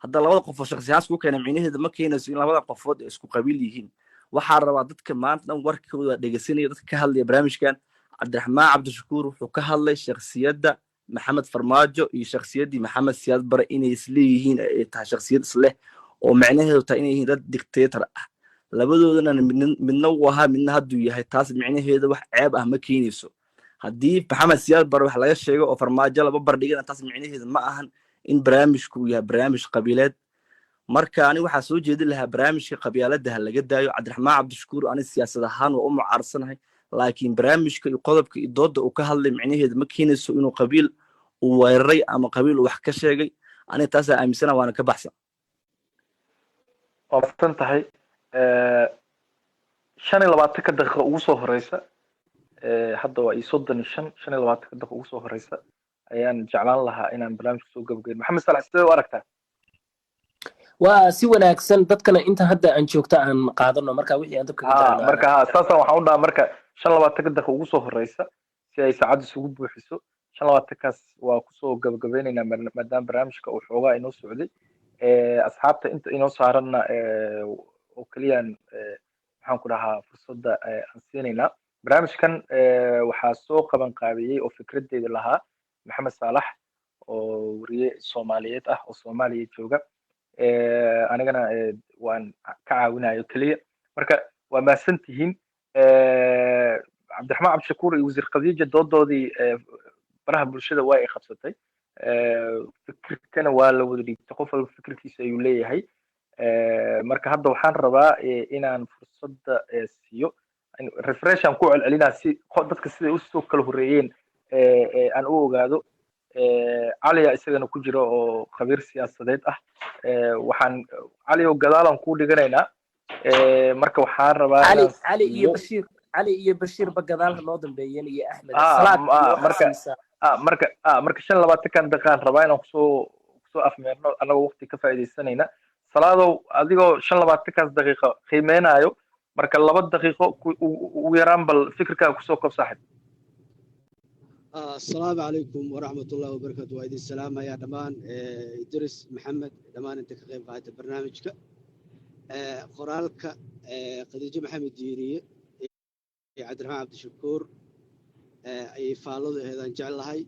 hadda labada qofood shakhsi ahaan isku keena micnaheedu ma keenayso in labada qofood ay isku qabiil yihiin waxaa rabaa dadka maanta dhan warkooda dhegeysanaya dadka ka hadlaya barnaamijkan cabdiraxmaan cabdishakuur wuxuu ka hadlay shakhsiyadda maxamed farmaajo iyo shakhsiyaddii maxamed siyaad bare inay isleeyihiin ay tahay shakhsiyad isleh oo macnaheedu tahay inay yihiin dad dictator ah labadoodana midna uu ahaa midna hadduu yahay taas micnaheeda wax ceeb ah ma keenayso haddii maxamed siyaad bare wax laga sheego oo farmaajo laba bardhigana taas micnaheedu ma ahan in barnaamijku uu yahay barnaamij qabiileed marka ani waxaa soo jeedin lahaa barnaamijka qabyaaladda ha laga daayo cabdiraxmaan cabdishakuur ani siyaasad ahaan waa u mucaarsanahay laakiin barnaamijka iyo qodobka iyo doodda uu ka hadlay micnaheedu ma keenayso inuu qabiil uu weeraray ama qabiil uu wax ka sheegay aniga taasaa aaminsana waana ka baxsan waa maqsan tahay 25 daqiiqo ugu soo horeysa hadda waa 35 daqiiqo ugu soo horeysa ayaan jeclaan lahaa inaan barnaamijka soo gabagabeeyo. Maxamed Salax sidee u aragtaa? waa si wanaagsan dadkana inta hadda aan joogta aan qaadano marka wixii aan dabka ka darano marka saasan waxaan u dhahaa marka 25 daqiiqo ugu soo horeysa si ay saacadu isugu buuxiso 25kaas waa kusoo gabagabeynaynaa maadaama barnaamijka uu xoogaa inoo socday asxaabta inta inoo saaranna oo keliyaan maxaan ku dhahaa fursadda aan siinaynaa. barnaamijkan waxaa soo qaban qaabiyey oo fikradeeda lahaa maxamed saalax oo wariye soomaaliyeed ah oo soomaaliya jooga anigana waan ka caawinayo keliya marka waa mahadsan tihiin. cabdiraxmaan cabdishakuur iyo wasiir khadiija doodoodii baraha bulshada waa ay qabsatay fikirkana waa la wada dhiibtay qof walba fikirkiisa ayuu leeyahay. marka hadda waxaan rabaa inaan fursadda siiyo refreshan ku celcelinaa si dadka siday usoo kala horeeyeen aan u ogaado. caliya isagana ku jira oo khabiir siyaasadeed ah waxaan cali oo gadaalan ku dhiganaynaa marka waxaan rabaa cali iyo bashiir ba gadaalka noo dambeeyeen iyo axmed marka 25 daqiiqaan rabaa inaan kusoo afmeerno anagoo waqti ka faa'iidaysanayna. salaadow adigoo 25kaas daqiiqo qiimeynayo marka 2 daqiiqo ugu yaraan bal fikirkaaga kusoo koob saaxib. السلام عليكم ورحمة الله وبركاته. وعيد السلام يا دمان إدريس محمد دمان أنت كقيم قاعدة برنامجك قرالك خديجة محمد ديري عبد الرحمن عبد الشكور أي فالو هذا نجعل هاي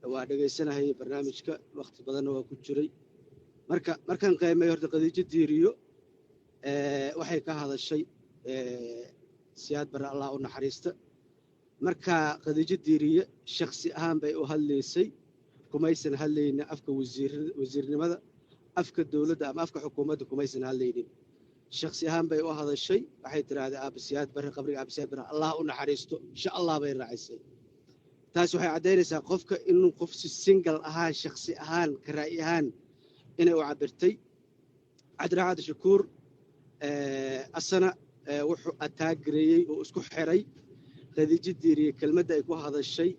وعدي سنة هي برنامجك وقت بدنا وكتشري مركان قيمة يرد خديجة ديريو وحي كهذا الشيء سياد برا الله ونحريسته marka khadiija diiriye shakhsi ahaan bay u hadlaysay kumaysan hadlaynin afka wasiirnimada afka dowladda ama afka xukuumadda kumaysan hadlaynin shakhsi ahaan bay u hadashay waxay tiraahday aabasiyaad bare qabriga aabasiyaad bare allah u naxariisto insha allah bay raacisay taas waxay caddaynaysaa qofka inuu qof si single ahaan shakhsi ahaan ka ra'yi ahaan inay u cabirtay cabdiraxmaan cabdishakuur asana wuxuu ataagireeyey oo isku xiray khadiija diiriye kelmadda ay ku hadashay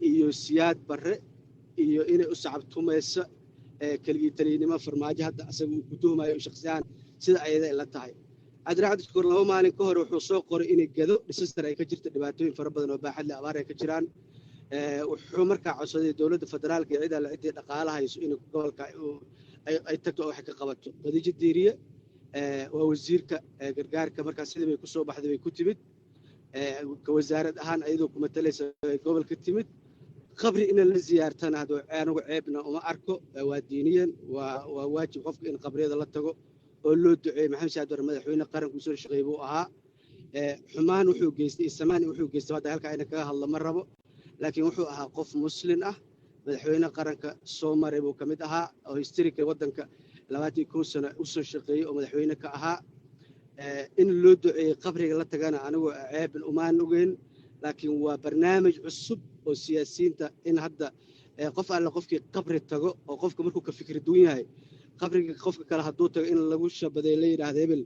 iyo siyaad barre iyo inay u sacabtumayso keligii taliynimo farmaajo hadda asaga uu ku tuhmayo shakhsiyahan sida ayada la tahay. cabdiraxmaan cabdishakuur 2 maalin ka hor wuxuu soo qoray inay gado dhisastar ay ka jirto dhibaatooyin fara badan oo baaxad leh abaar ay ka jiraan wuxuu markaa codsaday dowladda federaalka iyo ciidan ciddii dhaqaalaha hayso in gobolka ay tagto oo wax ka qabato. khadiija diiriye waa wasiirka gargaarka markaa sidii bay ku soo baxday bay ku timid كوزارة أهان أيضا كمثلث قبل كتمت خبري إن الزيارتنا هذا أنا وعيبنا وما أركو ودينيا وواجب قفك إن قبري هذا لا تجو قولوا دعي محمد سعد ورمضان حوينا قرن كسر شغيبوها حمان وحوق جيست السمان وحوق جيست هذا هلك عينك الله مرة لكن وحوقها قف مسلم مدحوينا قرن كسومر يبو كمدها أو هستيريك ودنك لواتي كوسنا وسر شقي ومدحوينا كأها إن لو دعي قبري لا تجانا أنا وعيب الأمان نجين لكن وبرنامج عصب وسياسيين إن هذا قف على قفك قبر التجو أو قفك مركو كفكر الدنيا هاي قبرك قفك كله هدوت إن لوش بديلي هذا هبل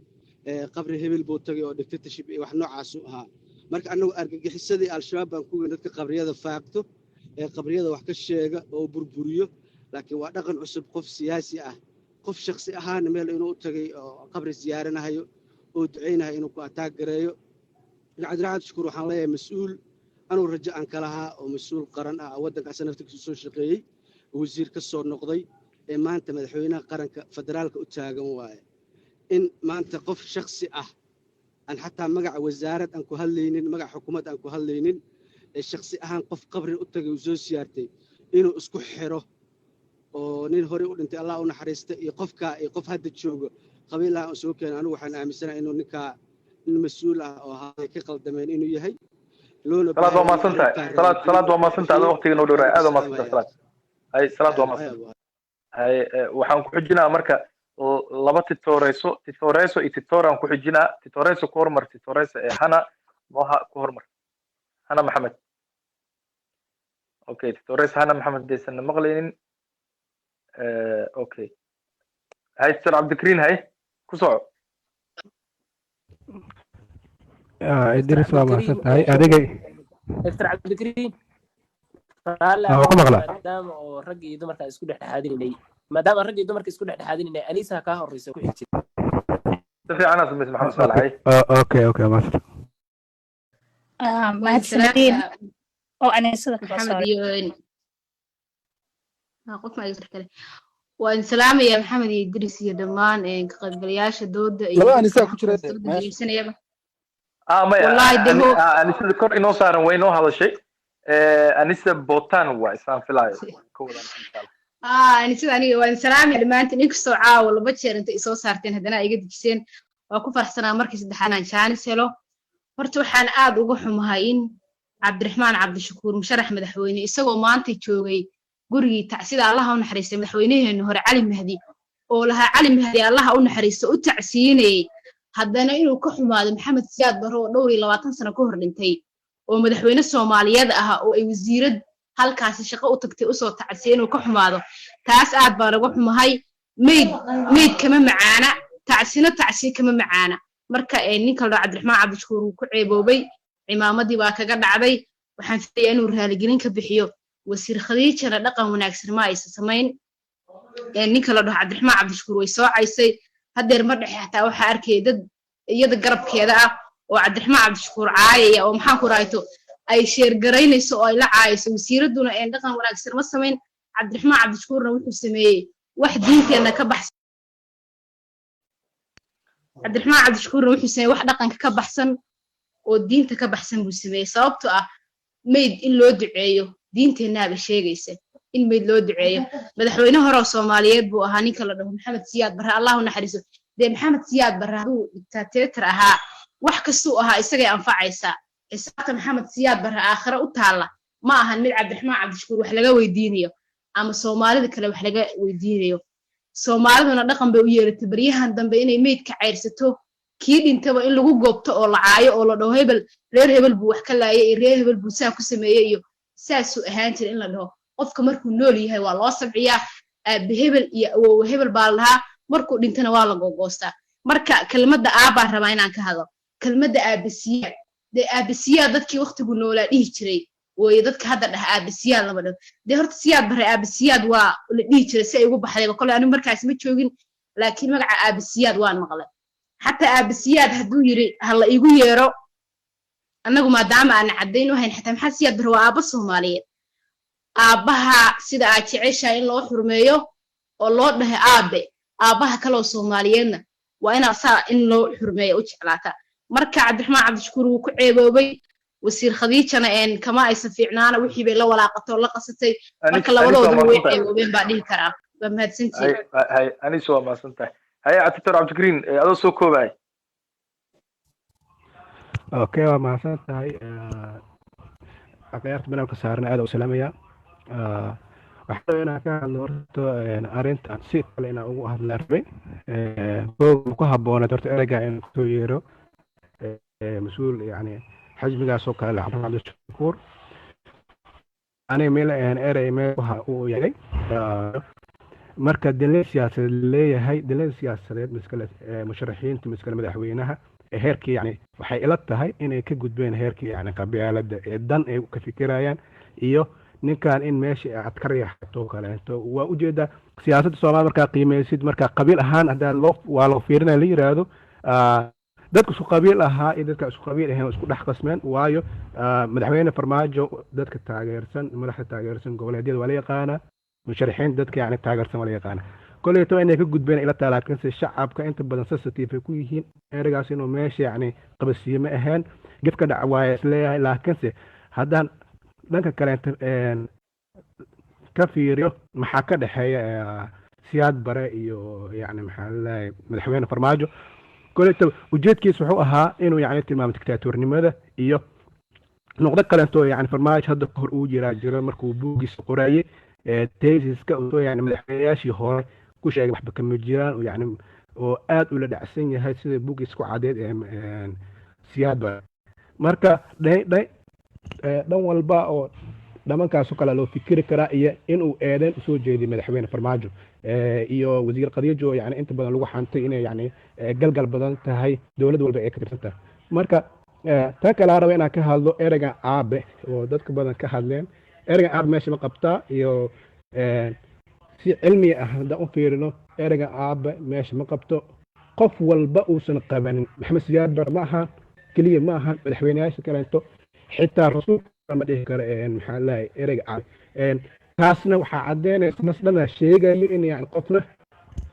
قبر هبل بوتجي أو دكتاتشيب وحنا عسوها مرك أنا أرجع حسدي على الشباب بنكون نتك قبري هذا فاقته قبري هذا وحكي الشيء أو بربوريو لكن وأدخل عصب قف سياسي قف شخصي أهان ميل إنه تجي قبر زيارنا هايو ودعينا إنه كأتاك جريو العدالة شكر وحنا مسؤول أنا ورجع عن كلها ومسؤول قرن أودك عشان نفتك سوق شقي وزير كسر نقضي ما أنت مدحوينا قرن فدرالك أتاج مواي إن ما أنت قف شخصي أن حتى مجا وزارة أنكو هاللينين مجا حكومة أنكو هاللينين الشخصي أهان قف قبر أتاج وزوج سيارتي إنه اسكو حره ونين هوري أنت الله ونحرست يقف هاد تشوجو قبيلها أسوكين أنا وحنا عمسنا إنه نكا المسؤول أو هاي كقل دمين إنه يهي لونه صلاة وما سنتا صلاة وما سنتا هذا وقت إنه دوري هذا ما سنتا صلاة هاي صلاة وما سنتا هاي وحنا كحجنا أمريكا لبط تتوريسو يتتورا كحجنا تتوريسو كورمر تتوريسو هنا موها كورمر هنا محمد أوكي تتوريس هنا محمد ديسن مغلين أوكي هاي سر عبد الكريم هاي كسوع دكتور idris عبد waa الكريم mahadsan tahay adigay دكتور عبد الكريم raalli waa ku ahow maqlaa maadaama oo rag iyo dumarka isku dhexdhexaadinay maadaama rag iyo dumarka isku dhexdhexaadinay anisa kaa horeysa ku xigtid si fiican aad samaysa maxamed saalaxay okay mahadsan mahadsanidin oo anisada kala maxamed saaray iyo qof ma iga kale waan salaamaya maxamed iyo idris iyo dhammaan ka qaybgalayaasha dooda iyo laba dadka anisaa ku maxaa jira dooda meesha dhegeysanayaba maya wallahi deho anisada kor inoo saaran way inoo hadashay anisa botan waa isaan filaayo ka wadaan insha allah anisada aniga waan salaamaya dhammaantiin inkastoo caawa laba jeer inta isoo saarteen haddana iga dejiseen waa ku farxsanaa markii saddexaad aan jaanis helo horta waxaan aad uga xumahay in cabdiraxmaan cabdishakuur musharax madaxweyne isagoo maanta joogay gurigii tacsida allaha u naxariistay madaxweynaheenu hore cali mahdi oo lahaa cali mahdi allaha u naxariisto u tacsiinayay haddana inuu ka xumaado maxamed siyaad barre oo dhowr iyo 20 sano ka hor dhintay oo madaxweyne soomaaliyeed ah oo ay wasiirad halkaasi shaqo u tagtay usoo tacsiyay inuu ka xumaado taas aad baan uga xumahay meyd kama macaana tacsi kama macaana marka ninka la cabdiraxmaan cabdishakuur uu ku ceeboobay cimaamadii baa kaga dhacday waxaan filayaa inuu raaligelin ka bixiyo wasiir khadiijana dhaqan wanaagsan ma aysan samayn ninka la dhaho cabdiraxmaan cabdishakuur way soo caysay haddeer ma dhexe xataa waxaa arkaya dad iyada garabkeeda ah oo cabdiraxmaan cabdishakuur caayaya oo maxaan ku raayto ay sheergaraynayso oo ay la caayayso wasiiradduna dhaqan wanaagsan ma samayn cabdiraxmaan cabdishakuurna wuxuu sameeyey wax diinteenna ka baxsan cabdiraxmaan cabdishakuurna wuxuu sameeyey wax dhaqanka ka baxsan oo diinta ka baxsan buu sameeyey sababtoo ah meyd in loo duceeyo diinteennaaba sheegaysa in meyd loo duceeyo madaxweyne hore oo soomaaliyeed buu ahaa ninka la dhaho maxamed siyaad barre allah u naxariiso dee maxamed siyaad barre hadduu dictator ahaa wax kastuu ahaa isagay anfacaysaa xisaabta maxamed siyaad barre aakhire u taalla ma ahan mid cabdiraxmaan cabdishakuur wax laga weydiinayo ama soomaalida kale wax laga weydiinayo soomaaliduna dhaqan bay u yeelatay baryahan dambe inay meydka cayrsato kii dhintaba in lagu goobto oo la caayo oo la dhaho hebel reer hebel buu wax ka laayay iyo reer hebel buu saa ku sameeyey iyo saasuu ahaan jira in la dhaho qofka markuu nool yahay waa loo sabciyaa aabe hebel iyo awoowe hebel baa la dhahaa markuu dhintana waa la googoostaa marka kelmadda aabaan rabaa inaan ka hadlo kelmadda aabasiyaad dee aabasiyaad dadkii waqtigu noolaa dhihi jiray wooye dadka hadda dhaha aabasiyaad lama dhaho dee horta siyaad bare aabasiyaad waa la dhihi jiray si ay ugu baxdayba kole anigu markaas ma joogin laakiin magaca aabasiyaad waan maqlay xataa aabasiyaad hadduu yiri ha la igu yeero annagu maadaama aan caddayn u hayn xataa maxaa siyaad bare waa aabba soomaaliyeed aabbaha sida aad jeceshahay in loo xurmeeyo oo loo dhahay aabe aabbaha kaloo soomaaliyeedna waa inaa saa in loo xurmeeyo u jeclaata marka cabdiraxmaan cabdishakuur wuu ku ceeboobay wasiir khadiijana kama aysan fiicnaana wixii bay la walaaqatay oo la qasatay marka labadooduba way ceeboobeen baa dhihi karaa waa mahadsantihiin anisu waa mahadsantahay haye doctor cabdikariin adoo soo koobay okay waa mahadsan tahay akhyaarta barnaamijka saaran aad u salaamaya waxaan rabaa inaan ka hadlo horta arrintan si kale inaan ugu hadlaan rabay ku habboonayd horta ereyga in kusoo yeero mas-uul yani xajmigaas oo kale leh cabdiraxmaan cabdishakuur aniga meel erey meel uu yahay marka dalil siyaasadeed leeyahay dalil siyaasadeed miskale musharaxiinta miskale madaxweynaha heerkii yani waxay ila tahay inay ka gudbeen heerkii yani qabyaaladda ee dan ay ka fikirayaan iyo ninkan in meesha aad ka riixato kaleeto waa ujeedaa siyaasadda soomaaliya markaa qiimeysid markaa qabiil ahaan haddaa waa loo fiirinaya la yiraahdo dadka isku qabiil ahaa iyo dadka isku qabiil ahayn isku dhex qasmeen waayo madaxweyne farmaajo dadka taageersan madaxda taageersan goboleedyada waa la yaqaanaa musharaxiin dadka yani taageersan waa la yaqaana koleyto inay ka gudbeen ila tahay laakiinse shacabka inta badan sensitive ay ku yihiin ereygaas inuu meesha yani qabasiye ma ahayn gefka dhac waaya isleeyahay laakiinse haddaan dhanka kaleenta ka fiiriyo maxaa ka dhexeeya siyaad bare iyo yani maxaa laleeyahay madaxweyne farmaajo koleyto ujeedkiis wuxuu ahaa inuu yani tilmaamo dictatornimada iyo noqdo kaleento yani farmaajo hadda kahor uu jiro markuu buugiisa qorayay tesiska oo yani madaxweynayaashii hore ku sheegay waxba kama jiraan yani oo aad ula dhacsan yahay sida buugiis ku cadeed siyaad bare marka dhan walba oo dhamankaasoo kale loo fikiri karaa iyo inuu eedeyn usoo jeediy madaxweyne farmaajo iyo wasiir khadiijo yani inta badan lagu xantay inay yani galgal badan tahay dowlad walba ay ka tirsan tahay marka tan kale aan raba inaan ka hadlo ereyga aabe oo dadka badan ka hadleen ereyga aabe meesha ma qabtaa iyo si cilmi ah haddaan u fiirino ereyga aabe meesha ma qabto qof walba uusan qabanin maxamed siyaad bar ma aha keliya ma aha madaxweyneyaasha kaleeto xitaa rasuulka ma dhihi karo maxaa lahay ereyga aabe taasna waxaa caddeynaysa nasdhana sheegayo in yani qofna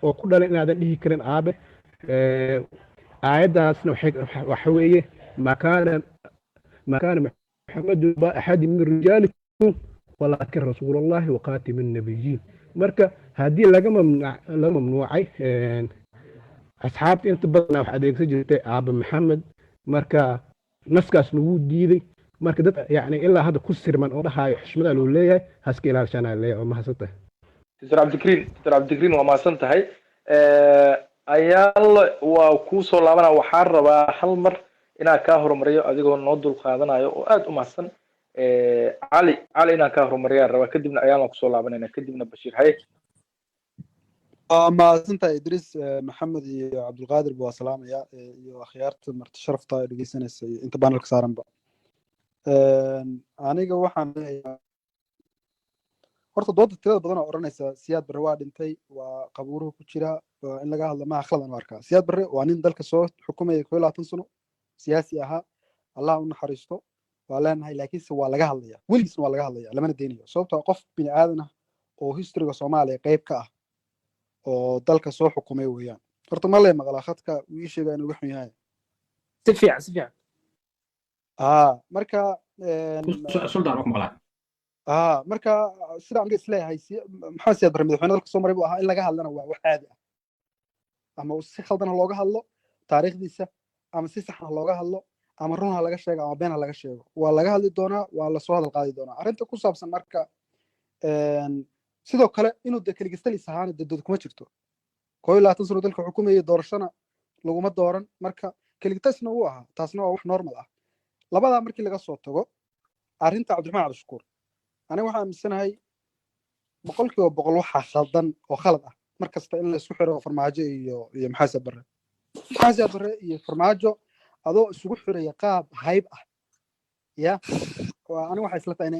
oo ku dhalan inaadan dhihi karin aabe aayaddaasna waxa weeye ما كان محمد أحد من رجالكم ولكن رسول الله وخاتم النبيين مركا هذه لما ممنوعي أصحابتي أنت بدنا واحد يكسجل أبو محمد مركا نسكاس نود ديدي مركا دت يعني إلا هذا كسر من أورها يحشمنا الولاية هسكيل عشان عليه وما حسته دكتور عبد الكريم وما سنت هاي أيال وكوسو لابنا وحرب حلمر inaan kaa horumariyo adigoo noo dul qaadanayo oo aad u mahadsan cali inaan kaa horumariyaan rabaa kadibna ayaan kusoo laabanayna kadibna bashiir haye mahadsantahay idriis maxamed iyo cabdulqaadir waa salaamaya iyo akhyaarta marti sharafta ay dhegeysanaysa iyo inta banalka saaranba aniga waxaan leeyahay horta dooda tirada badan oo odhanaysa siyaad barre waa dhintay waa qabuuruhu ku jira in laga hadla maha khaldan u arkaa siyaad barre waa nin dalka soo xukumayay 20 sano siyaasi ahaa allah u naxariisto waa leenahay laakiinse waa laga hadlaya weligiisna waa laga hadlaya lamana deynayo sababtoo qof bini aadan ah oo historyga soomaaliya qayb ka ah oo dalka soo xukumay weeyaan horta ma lee maqlaa khadka uu ii sheegaa inuu wuxuu yahay si fiican marka suldaan oo maqlaa marka sida aan isleeyahay maxaa siyaad barre madaxweyne dalka soo maray buu ahaa in laga hadlana waa wax caadi ah ama si khaldan looga hadlo taariikhdiisa ama si sax ah looga hadlo ama run ha laga sheego ama been ha laga sheego waa laga hadli doonaa waa la soo hadal qaadi doonaa arrinta ku saabsan marka sidoo kale inuu keligistalis ahaana dad kuma jirto 20 sano dalka xukumayay doorashana laguma dooran marka keligitasna uu ahaa taasna waa wax normal ah labadaa markii laga soo tago arrinta cabdiraxmaan cabdishakuur aniga waxaan aaminsanahay 100% waxaa khaldan oo khalad ah markasta in la isku xiro farmaajo iyo maxamed barre xasan barre iyo farmaajo adoo isugu xiraya qaab hayb ah ya waa aniga waxa isla tahay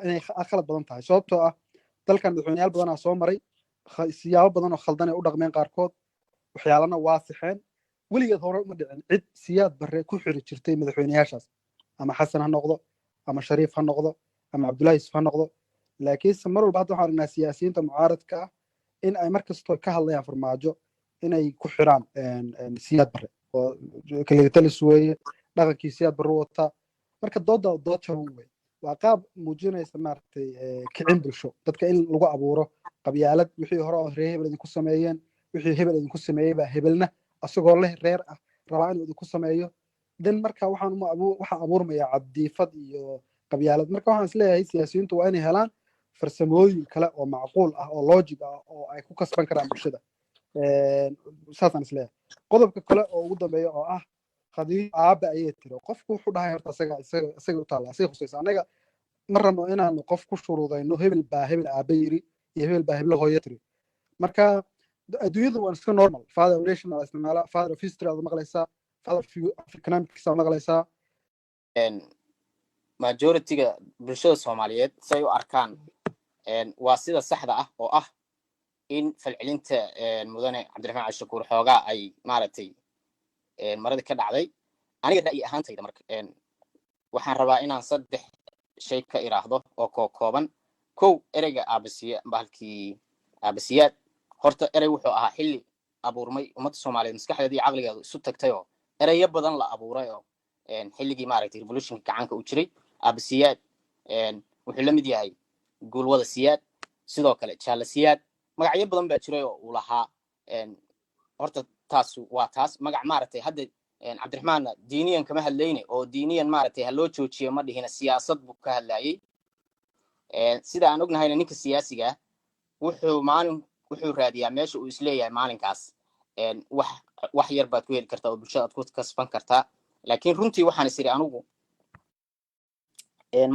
inay khalad badan tahay sababtoo ah dalkan madaxweyneyaal badan soo maray siyaabo badan oo khaldan ay u dhaqmeen qaarkood waxyaalana waasixeen weligeed hore uma dhicin cid siyaad barre ku xiri jirtay madaxweyneyaashaas ama xasan ha noqdo ama shariif ha noqdo ama cabdullaahi yusuf ha noqdo laakiinse mar walba hadda waxaan aragnaa siyaasiyiinta mucaaradka ah in ay markastoo ka hadlayaan farmaajo inay ku xiraan siyaad barre oo kaliitalis weeye dhaqankii siyaad barre wataa marka dood jaban wey waa qaab muujinaysa maaragtay kicin bulsho dadka in lagu abuuro qabyaalad wixii hore oo reer hebel idinku sameeyeen wixii hebel idinku sameeyey baa hebelna asagoo leh reer ah rabaa inuu idinku sameeyo dan marka waxaa abuurmaya cabdiifad iyo qabyaalad marka waxaan isleeyahay siyaasiyiintu waa inay helaan farsamooyin kale oo macquul ah oo logic ah oo ay ku kasban karaan bulshada saasaan isleeyahay qodobka kale oo ugu dambeeya oo ah qadiyo aabe ayay tiri qofku wuxuu dhahay horta isaga u taalla isaga khusaysa anaga ma rabno inaanu qof ku shuruudayno hebel baa hebel aabe yiri iyo hebel baa hebel hooyo tiri marka adduunyadu waa iska normal father of nation waa isticmaala father of history aad maqlaysaa father of economics aad maqlaysaa majority-ga bulshada Soomaaliyeed say u arkaan waa sida saxda ah oo ah in falcelinta mudane Cabdiraxmaan Cabdishakuur xoogaa ay maaragtay marada ka dhacday aniga ra'yi ahaantayda marka waxaan rabaa inaan 3 shay ka iraahdo oo kooban kow ereyga aabasiyaad horta erey wuxuu ahaa xilli abuurmay ummadda Soomaaliyeed maskaxdeeda iyo caqligeeda isu tagtay oo ereyo badan la abuuray oo xilligii maaragtay revolutionka gacanka u jiray aabasiyaad wuxuu la mid yahay guulwada siyaad sidoo kale jaala siyaad magacyo badan baa jiray oo uu lahaa horta taas waa taas magac maaragtay hadda Cabdiraxmaan diiniyan kama hadlayne oo diiniyan maaragtay ha loo joojiyo ma dhihina siyaasad buu ka hadlayay sida aan ognahayna ninka siyaasiga wuxuu raadiyaa meesha uu isleeyahay maalinkaas wax yar baad ku heli kartaa oo bulshada aad ku kasban kartaa laakiin runtii waxaan isiri anigu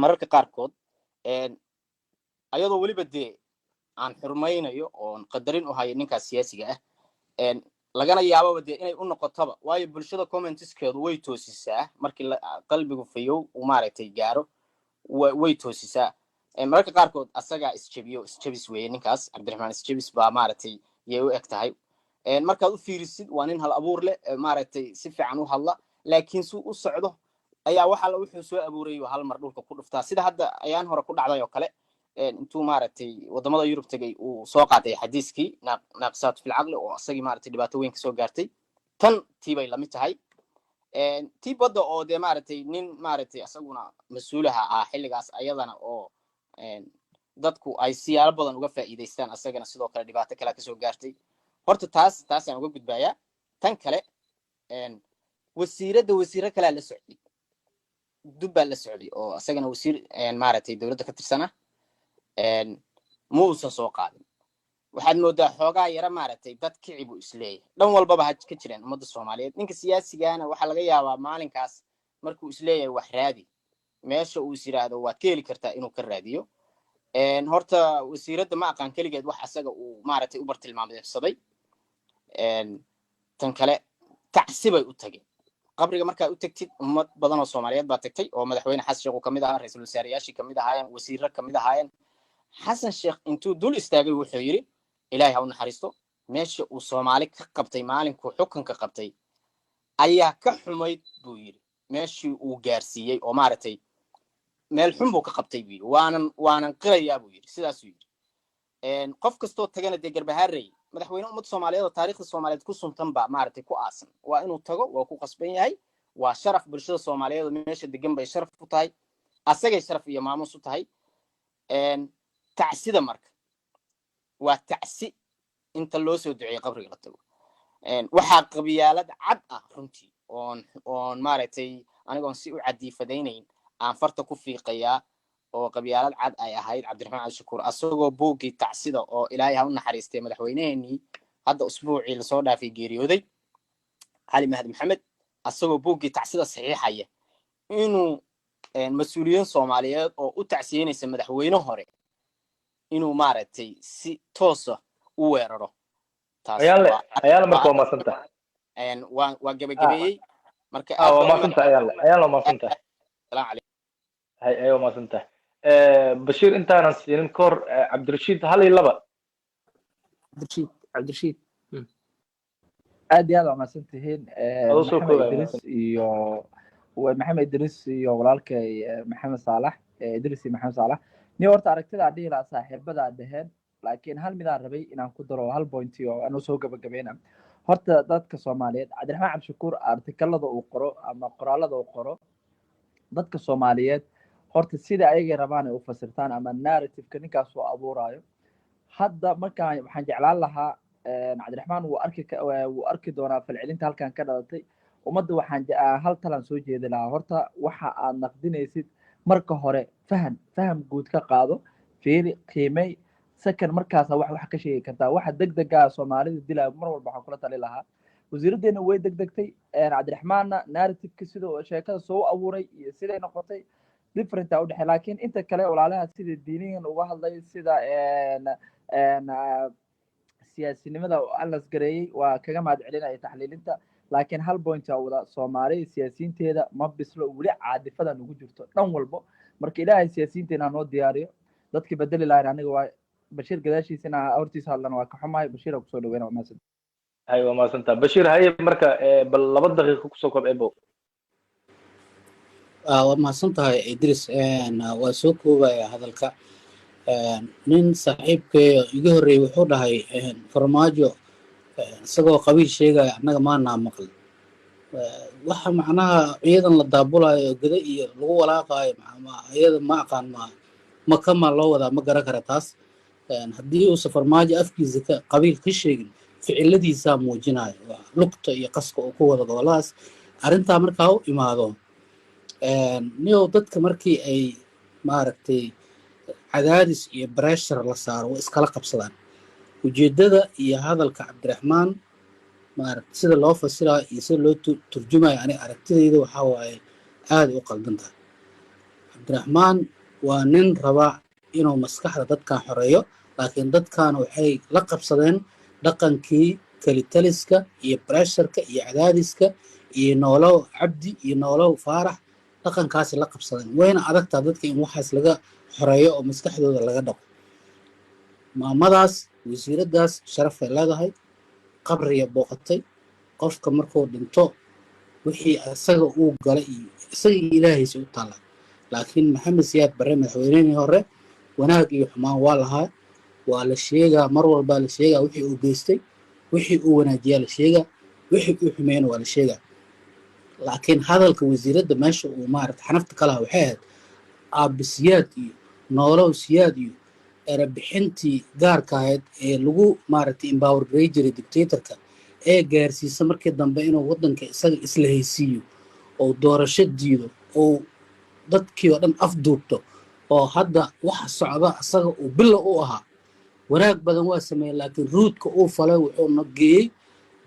mararka qaarkood ayadoo weliba dee aan xurmaynayo oon qadarin u hayo ninkaas siyaasiga ah lagana yaababa dee inay u noqotaba waayo bulshada commentskeedu way toosisaa markii qalbigu fayow uu maaragtay gaaro way toosisaa mararka qaarkood asagaa isjebis weeye ninkaas cabdiraxmaan isjebis baa maaragtay yay u eg tahay markaad u fiirisid waa nin hal abuur leh maaragtay si fiican u hadla laakiin suu u socdo ayaa waxa la wuxuu soo abuurayo hal mar dhulka ku dhuftaa sida hadda ayaan hore ku dhacday oo kale intuu maaragtay wadamada Yurub tagay uu soo qaatay xadiiskii naqsaat fil aqli oo asagii maaragtay dhibaato weyn ka soo gaartay tan tiibay la mid tahay tii badda oo dee maaragtay nin maaragtay asaguna mas-uulaha ah xilligaas ayadana oo dadku ay siyaalo badan uga faa'iidaystaan asagana sidoo kale dhibaato kale ka soo gaartay horta taasaan uga gudbayaa tan kale wasiiro kale la socday dubbaa la socday oo asagana wasiir maaragtay dowladda ka tirsana ma uusan soo qaadin waxaad moodaa xoogaa yara maaragtay dad kici buu isleeyahay dhan walbaba ha ka jireen ummadda Soomaaliyeed ninka siyaasigaana waxaa laga yaabaa maalinkaas markuu isleeyahay wax raadi meesha uu is yiraahdo waad ka heli kartaa inuu ka raadiyo horta wasiiradda ma aqaan kaligeed wax asaga uu maaragtay u bartilmaameysaday tan kale tacsibay u tageen qabriga markaa u tagtid ummad badan oo Soomaaliyeed baa tagtay oo madaxweyne xasan sheekh kamid ahaa ra'iisul wasaarayaashii kamid ahaayeen wasiirro kamid ahaayeen xasan sheekh intuu dul istaagay wuxuu yiri ilaahay ha u naxariisto meesha uu Soomaali ka qabtay maalinkuu xukunka qabtay ayaa ka xumayd buu yiri meeshii uu gaarsiiyay oo maaragtay meel xun buu ka qabtay buu yiri waanan qirayaa buu yiri sidaas uu yiri qof kastoo tagana dee Garbaharey madaxweyne ummadda Soomaaliyeed oo taariikhda Soomaaliyeed ku suntan baa maaragtay ku aasan waa inuu tago waa ku qasban yahay waa sharaf bulshada Soomaaliyeed oo meesha degan bay sharaf u tahay asagay sharaf iyo maamuus u tahay tacsida marka waa tacsi inta loo soo duceeyay qabriga la tago waxaa qabiyaalad cad ah runtii oon maaragtay anigoon si u cadiifadaynayn aan farta ku fiiqayaa oo qabiyaalad cad ay ahayd cabdiraxmaan cabdishakuur asagoo buuggii tacsida oo ilaahay ha u naxariistay madaxweyneheenii hadda usbuucii lasoo dhaafay geeriyooday cali mahdi maxamed asagoo buuggii tacsida saxiixaya inuu mas-uuliyiin Soomaaliyeed oo u tacsiyeynaysa madaxweyne hore inuu maaragtay si toos ah u weeraro taas ayaala marka waa maasanta waa gabagabeeyey marka waa maasanta ayaala waa maasanta salaam calaykum waa maasanta Bashir intaanan siinin kor Cabdirashiid hal iyo laba cabdirashiid aad iyo aad waa mahadsantihiin maxamed idris iyo walaalkay maxamed saalax idris iyo maxamed saalax nin horta aragtida dhihi lahaa saaxiibada dhaheen laakiin hal midaan rabay inaan ku daro hal point oo anuu soo gabagabeyna horta dadka Soomaaliyeed cabdiraxmaan cabdishakuur artikalada uu qoro ama qoraalada uu qoro dadka Soomaaliyeed horta sida ayaga rabaan ay u fasirtaan ama narrative-ka ninkaas oo abuurayo hadda markaan waxaan jeclaan lahaa cabdiraxmaan wuu arki doonaa falcelinta halkan ka dhalatay ummadda waxaan hal talan soo jeedi lahaa horta waxa aad naqdinaysid marka hore faham guud ka qaado fiiri qiimay second markaas wax ka sheegi kartaa waxa degdega Soomaalida dilaa mar walba waxaan kula tali lahaa wasiiradeena way degdegtay cabdiraxmaanna narrative-ka sida sheekada soo abuuray iyo siday noqotay different u dhaxay laakiin inta kale walaalaha sida diinigan uga hadlay sida siyaasinimada alas gareeyay waa kaga mahad celinaya taxliilinta laakiin hal point oo wada Soomaaliya siyaasiyiinteeda ma bislo wali caadifada ugu jirto dhan walbo marka ilaahay siyaasiyiinteena noo diyaariyo dadkii bedeli lahayn aniga waa Bashir gadaashiisana hortiisa hadlana waa ka xumahay Bashir ku soo dhaweena waa maasan waa maasanta Bashir haye marka bal 2 daqiiqo ku soo kobcebo waa mahadsantahay Idris waa soo koobaya hadalka nin saaxiibkay iga horeeyay wuxuu dhahay farmaajo isagoo qabiil sheegaya annaga maanaa maqal waxa macnaha ciidan la daabulayo gada iyo lagu walaaqayo iyada ma aqaan ma kama loo wadaa ma garan kara taas haddii uusan farmaajo afkiisa qabiil ka sheegin ficiladiisaa muujinayo lugta iyo qaska uu ku wada goboladaas arrintaa markaa u imaado niyow dadka markii ay maaragtay cadaadis iyo pressure la saaro way iskala qabsadaan ujeedada iyo hadalka cabdiraxmaan maaragtay sida loo fasirayo iyo sida loo turjumayo ani aragtidayda waxaa waaye aad u qaldan tahay cabdiraxmaan waa nin raba inuu maskaxda dadkan xoreeyo laakiin dadkan waxay la qabsadeen dhaqankii kelitaliska iyo bresharka iyo cadaadiska iyo noolow cabdi iyo noolow faarax dhaqankaasi la qabsadeen wayna adagtaa dadka in waxaas laga xoreeyo oo maskaxdooda laga dhaqo maamadaas wasiiradaas sharafay leedahay qabriya booqatay qofka markuu dhinto wixii isaga uu galay iyo isaga iyo ilaahaysa u taala laakiin maxamed siyaad barre madaxweynihii hore wanaag iyo xumaan waa lahaa waa la sheegaa mar walba la sheegaa wixii uu geystay wixii uu wanaajiyaa la sheegaa wixii uu xumeeyana waa la sheegaa laakiin hadalka wasiiradda meesha uu maarata xanafta ka lahaa waxay ahayd aabisiyaad iyo noolow siyaad iyo erebixintii gaarka ahayd ee lagu maaragtay empower garay jiray dictatorka ee gaarsiisa markii dambe inuu waddanka isaga isla haysiiyo oo doorasho diido oo dadkii oo dhan afduubto oo hadda waxa socda isaga uu bilo u ahaa wanaag badan waa sameeyey laakiin ruudka uu falay wuxuu na geeyey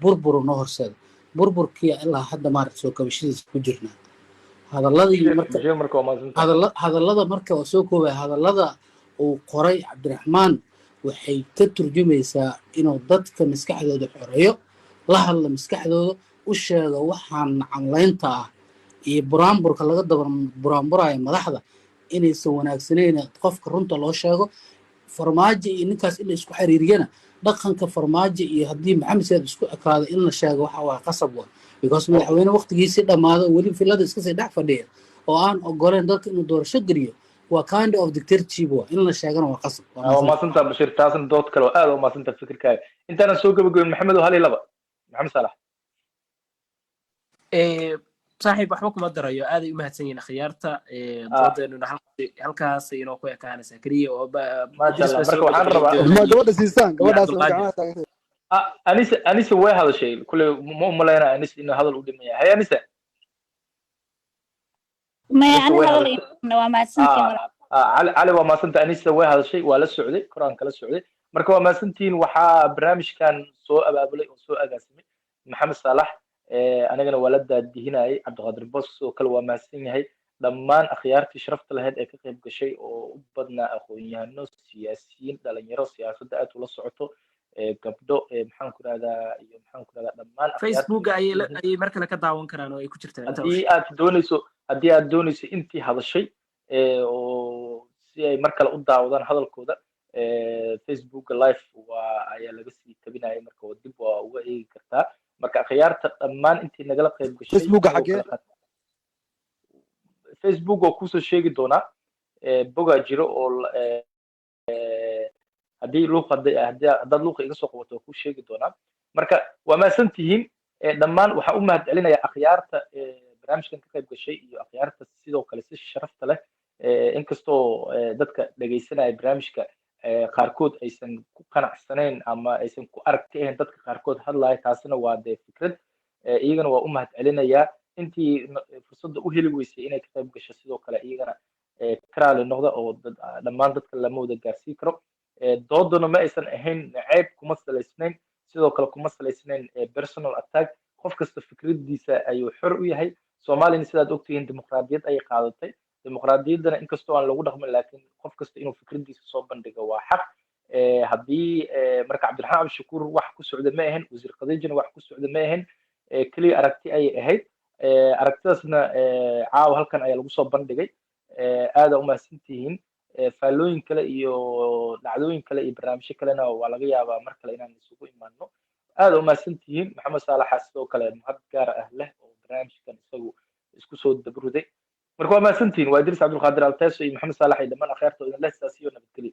burburu noo horseeda burburkii ilaa hadda maaragta soo kabashadiisa ku jirnaa hadallada marka waa soo koobaya hadallada uu qoray cabdiraxmaan waxay ka turjumaysaa inuu dadka maskaxdooda xoreeyo la hadla maskaxdooda u sheego waxaan nacamlaynta ah iyo buraanburka laga daba buraanburaya madaxda inaysan wanaagsaneyn qofka runta loo sheego farmaajo iyo ninkaas in la isku xiriiriyana dhaqanka farmaajo iyo haddii maxamed siyaad isku ekaado in la sheego waxa waa qasab wa because madaxweyne waqtigiisii dhammaado weli filada iska sii dhex fadhiya oo aan ogoleen dadka inuu doorasho geliyo waa kind of dictatorship wa in la sheegana waa qasab waa maasanta bashir taasna dood kale oo aad u maasanta fikirkaaga intaanan soo gabagabeyn maxamed oo hal iyo laba maxamed saalax saaxiib waxba kuma darayo aaday u mahadsan yihiin akhyaarta doodeenuna halkaas inoo ku ekaanaysaa keliya oo marka waxaan rabaa gabadha siisaan gabadhaas anise way hadashay kule ma u malaynaa anis inuu hadal u dhimaya hay anise cali waa maasanta anise way hadashay waa la socday koraan kala socday marka waa maasantihiin waxaa barnaamijkan soo abaabulay oo soo agaasimay maxamed saalax anagana waa la daadihinayay cabdiqaadir boos oo kale waa mahadsan yahay dhammaan akhyaartii sharafta lahayd ee ka qayb gashay oo u badnaa aqoon-yahano siyaasiyiin dhalinyaro siyaasadda aad ula socoto gabdho maxaan ku rahdaa iyo maxaan ku rahdaa dhammaan facebooka ayay mar kale ka daawan karaan oo ay ku jirtaan haddii aad doonayso intii hadashay oo si ay mar kale u daawadaan hadalkooda facebooka live ayaa laga sii tabinaya marka dib waa uga eegi kartaa marka akhyaarta dhammaan intii nagala qayb gashay facebook oo kusoo sheegi doonaa bogaa jiro oo haddii haddaad luuqa iga soo qabato waa kuu sheegi doonaa marka waa mahadsantihiin dhammaan waxaan u mahad celinayaa akhyaarta barnaamijkan ka qayb gashay iyo akhyaarta sidoo kale si sharafta leh inkastoo dadka dhegaysanaya barnaamijka qaarkood aysan ku qanacsanayn ama aysan ku aragti ahayn dadka qaarkood hadlaya taasina waa dee fikrad iyagana waa u mahad celinayaa intii fursadda u heli weysay inay ka qayb gasho sidoo kale iyagana karaali noqda oo dhammaan dadka lama wada gaarsii karo doodana ma aysan ahayn ceeb kuma salaysnayn sidoo kale kuma salaysnayn personal attack qof kasta fikradiisa ayuu xor u yahay soomaaliyana sidaad ogtihiin dimuqraadiyad ayay qaadatay dimuqraadiyaddana inkastoo aan lagu dhaqmin laakiin qof kasta inuu fikradiisa soo bandhigo waa xaq haddii marka cabdiraxmaan cabdishakuur wax ku socda ma ahayn wasiir khadiijana wax ku socda ma ahayn keliya aragti ayay ahayd aragtidaasna caawa halkan ayaa lagu soo bandhigay aada u mahadsantihiin faallooyin kale iyo dhacdooyin kale iyo barnaamijyo kalena waa laga yaabaa mar kale inaan isugu imaano aada u mahadsantihiin maxamed saalaxa sidoo kale mahad gaara ah leh oo barnaamijkan isagu isku soo dabruday marka waa mahadsantihiin waa idris cabdulqaadir alteso iyo maxamed saalax iyo dhammaan akhyaarta idin leh sidaas iyo nabadgelyo